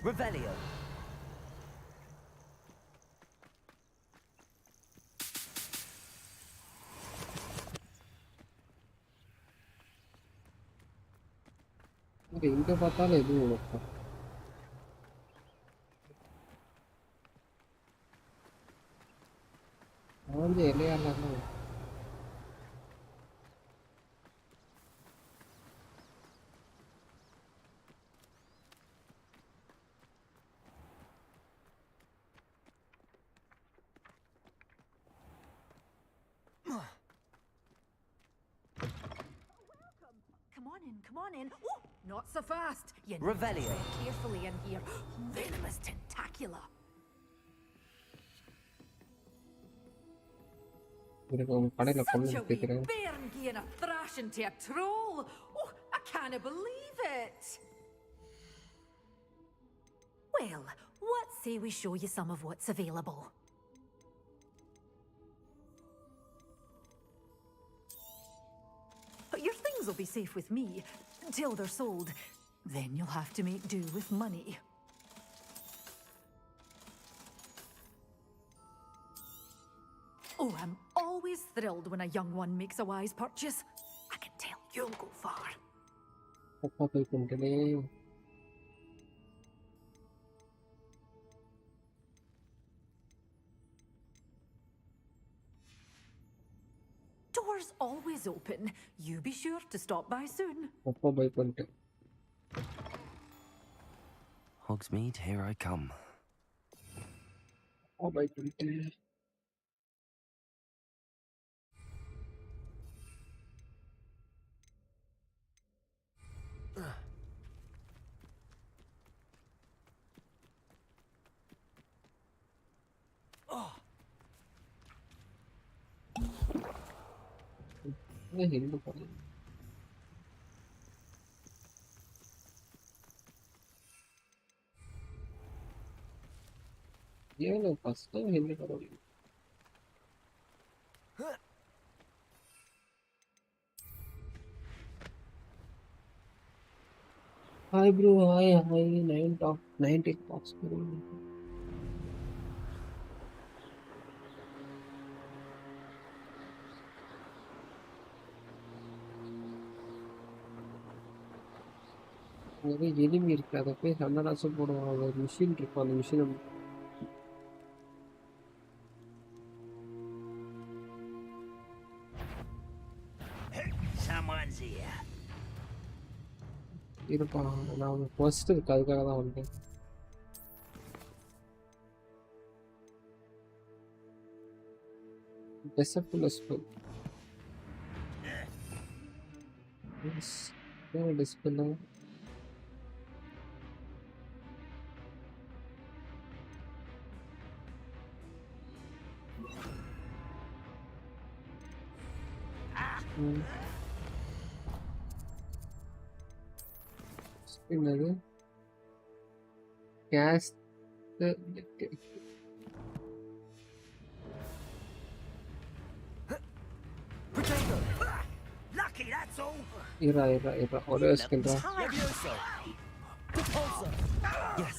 Speaker 12: Revelio.
Speaker 1: எங்க பார்த்தாலும் எதுவும் உனக்கு வந்து இலையாலாம்
Speaker 19: Come on in. Oh, not so fast. You need
Speaker 12: Revelio.
Speaker 19: to tread carefully in here. Venomous tentacula. Such a wee bairn giving a thrashing to a troll. Oh, I can't believe it. Well, what say we show you some of what's available? Your things will be safe with me until they're sold. Then you'll have to make do with money. Oh, I'm always thrilled when a young one makes a wise purchase. I can tell you'll go far. Doors always open. You be sure to stop by soon.
Speaker 6: Hogsmeade, here I come.
Speaker 1: Hindu படம். ஏன் first time Hindi படம்? Hi bro, hi, 90 talks bro. அங்கே enemy இருக்கு, அதை போய் சண்டை போடுவாங்க. ஒரு மிஷின் இருக்கும், அந்த மிஷினை
Speaker 14: Someone's here.
Speaker 1: இருப்பான். நான் ஃபர்ஸ்ட் இருக்கு, அதுக்காக தான் வந்தேன். Deceptive spell. Yes. Yeah, dispel. என்னது? Cast the
Speaker 14: Lucky, that's all.
Speaker 1: Ira. Order skill.
Speaker 6: Yes.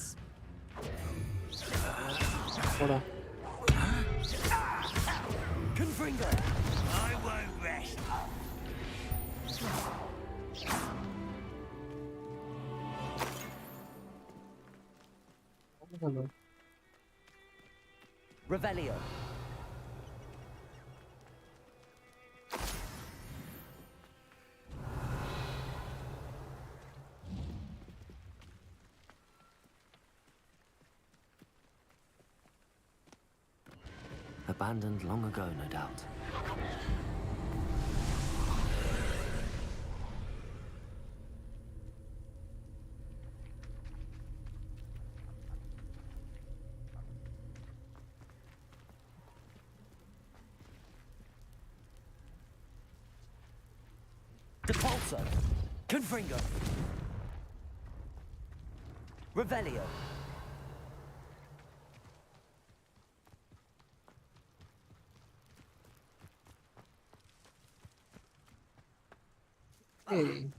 Speaker 1: Ora.
Speaker 6: Confringo.
Speaker 14: I won't rest.
Speaker 6: Revelio. Abandoned long ago, no doubt. Depulso. Confringo. Revelio.
Speaker 1: Hey.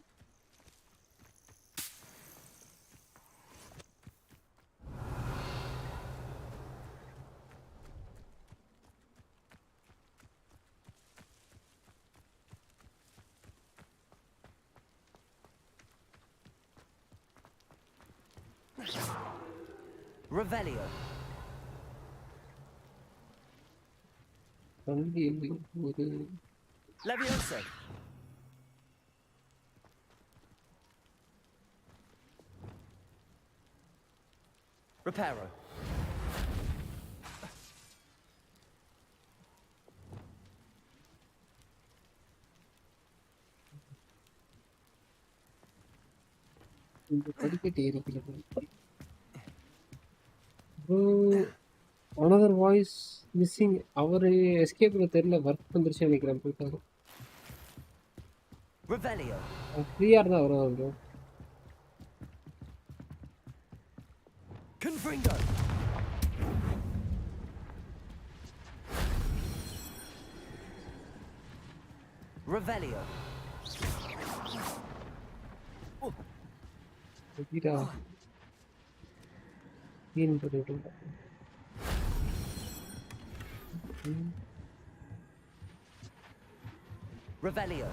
Speaker 6: Revelio. Levioso. Reparo.
Speaker 1: another voice missing. Our escape தெரியல, work வந்துருச்சு நினைக்கிறேன். போயிட்டாரு.
Speaker 6: Revelio.
Speaker 1: ஃப்ரீயா இருந்தா வருவாங்க.
Speaker 6: Confringo. Revelio.
Speaker 1: Kita in betul.
Speaker 6: Revelio.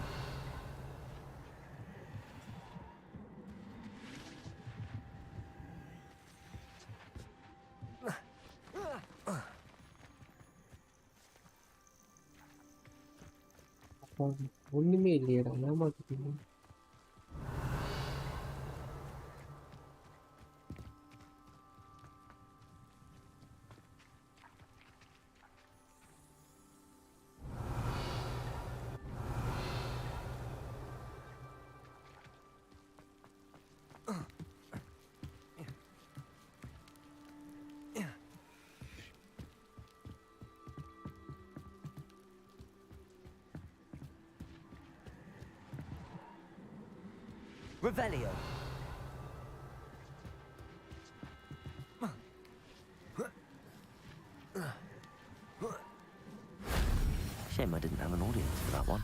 Speaker 1: ஒண்ணுமே இல்லையடா, ஏமாத்திட்டீங்க.
Speaker 6: Revelio. Shame I didn't have an audience for that one.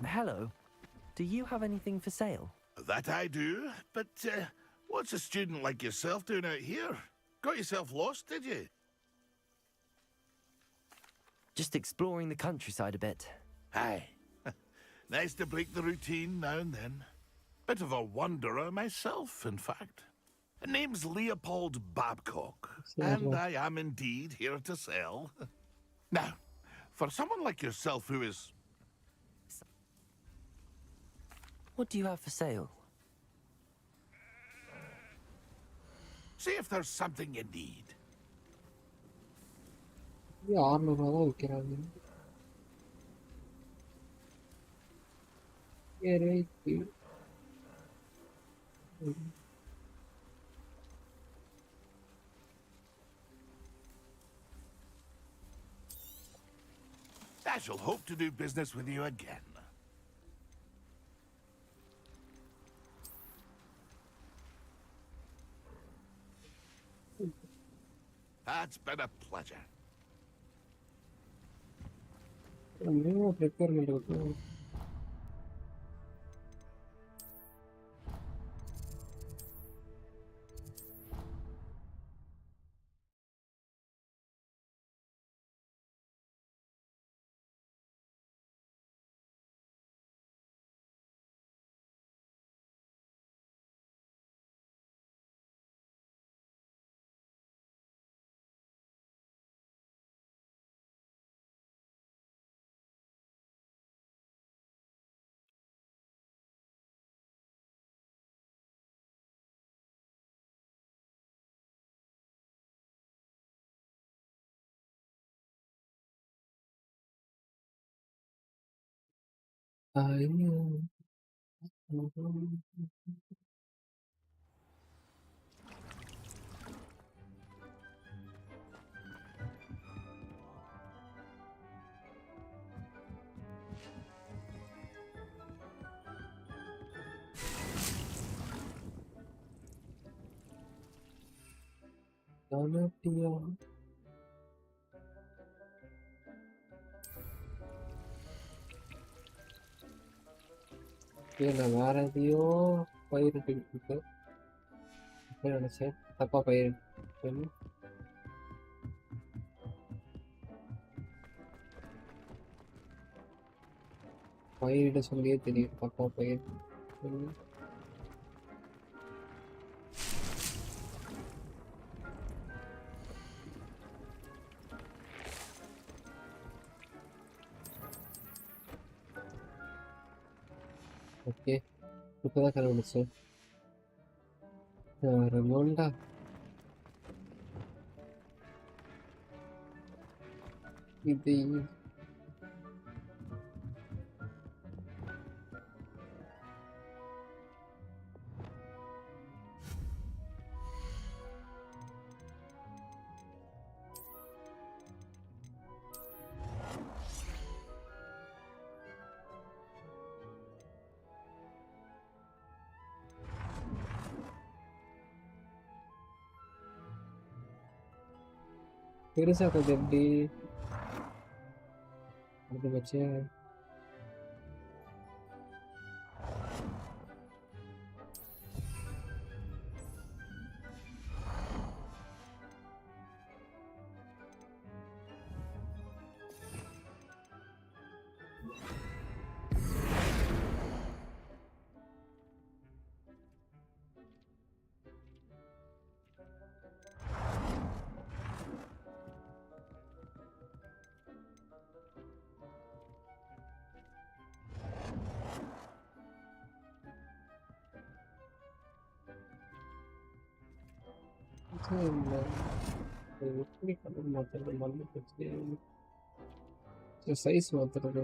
Speaker 6: Hello. Do you have anything for sale?
Speaker 3: That I do, but what's a student like yourself doing out here? Got yourself lost, did you?
Speaker 6: Just exploring the countryside a bit.
Speaker 3: Aye. Nice to break the routine now and then. Bit of a wanderer myself, in fact. Name's Leopold Babcock, and I am indeed here to sell. Now, for someone like yourself who is...
Speaker 6: What do you have for sale?
Speaker 3: See if there's something you need. I shall hope to do business with you again. That's been a pleasure.
Speaker 1: வேற எதையோ பயிரிட்டு இருக்கு நினைச்சேன் தப்பா பயிரிட்டு பயிரிட சொல்லியே தெரியும் தப்பா பயிர் ஓகே இப்போதான் கண்டுபிடிச்சேன் ரெமோண்டா இது பெருசா கொஞ்சம் எப்படி அது வச்சு எப்படி கலர் மாற்றுறது மண்ணு வச்சு சைஸ் மாற்றுறது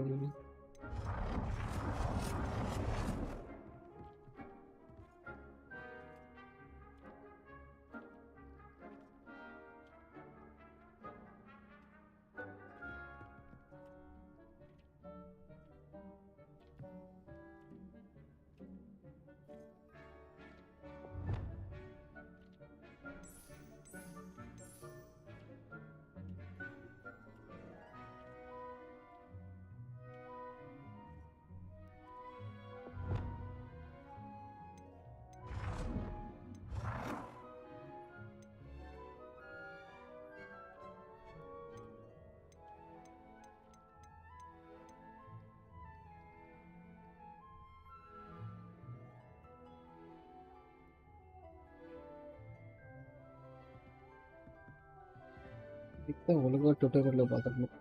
Speaker 1: இப்போ ஒழுங்காக ட்விட்டரில் பார்த்துக்கணும்.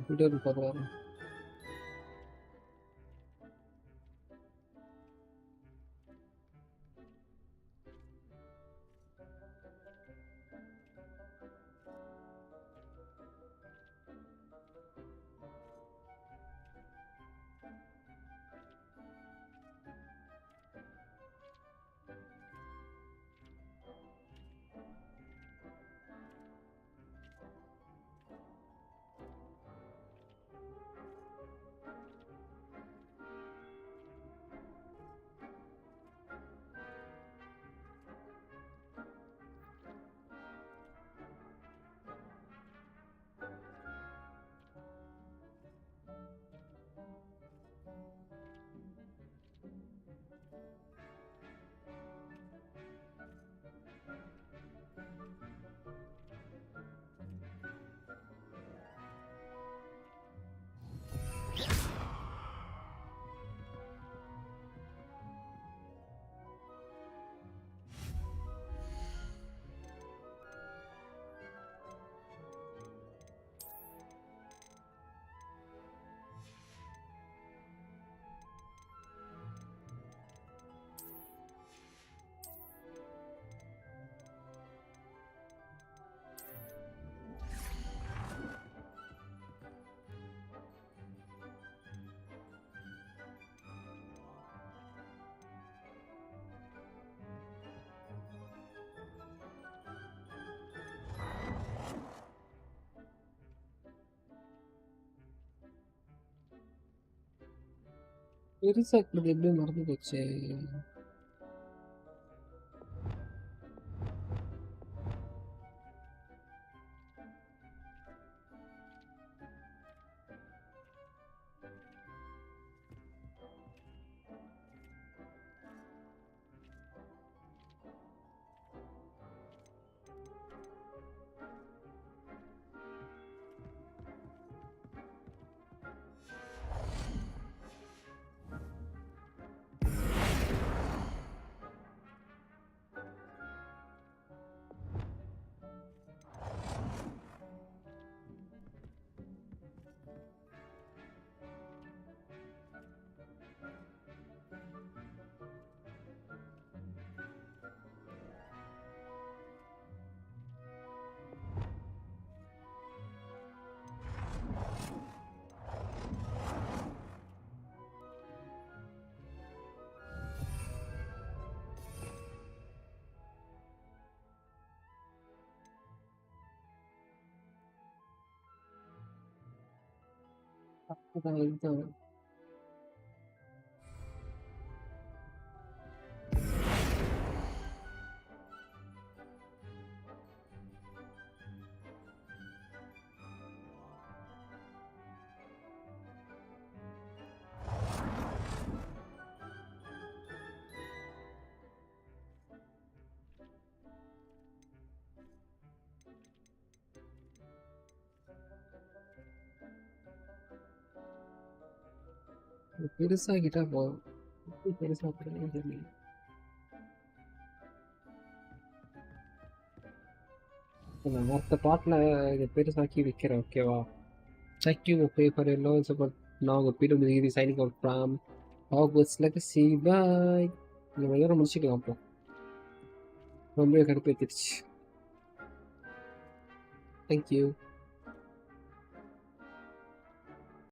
Speaker 1: ட்விட்டர் பார்க்கலாம். பெருசாக்குறது எப்படி மறந்து போச்சு. அதான் இதுதான். இது பெருசாகிட்டா போதும். எப்படி பெருசாக்குறதுன்னு தெரியல. நான் அடுத்த பாட்டில் இதை பெருசாக்கி வைக்கிறேன். ஓகேவா? Check you pay for your loans நான் உங்கள் pwggiri signing out from Hogwarts Legacy. Bye. இந்த நேரம் முடிச்சுக்கலாம். அப்புறம் ரொம்ப கடுப்பேற்றிடுச்சு. Thank you.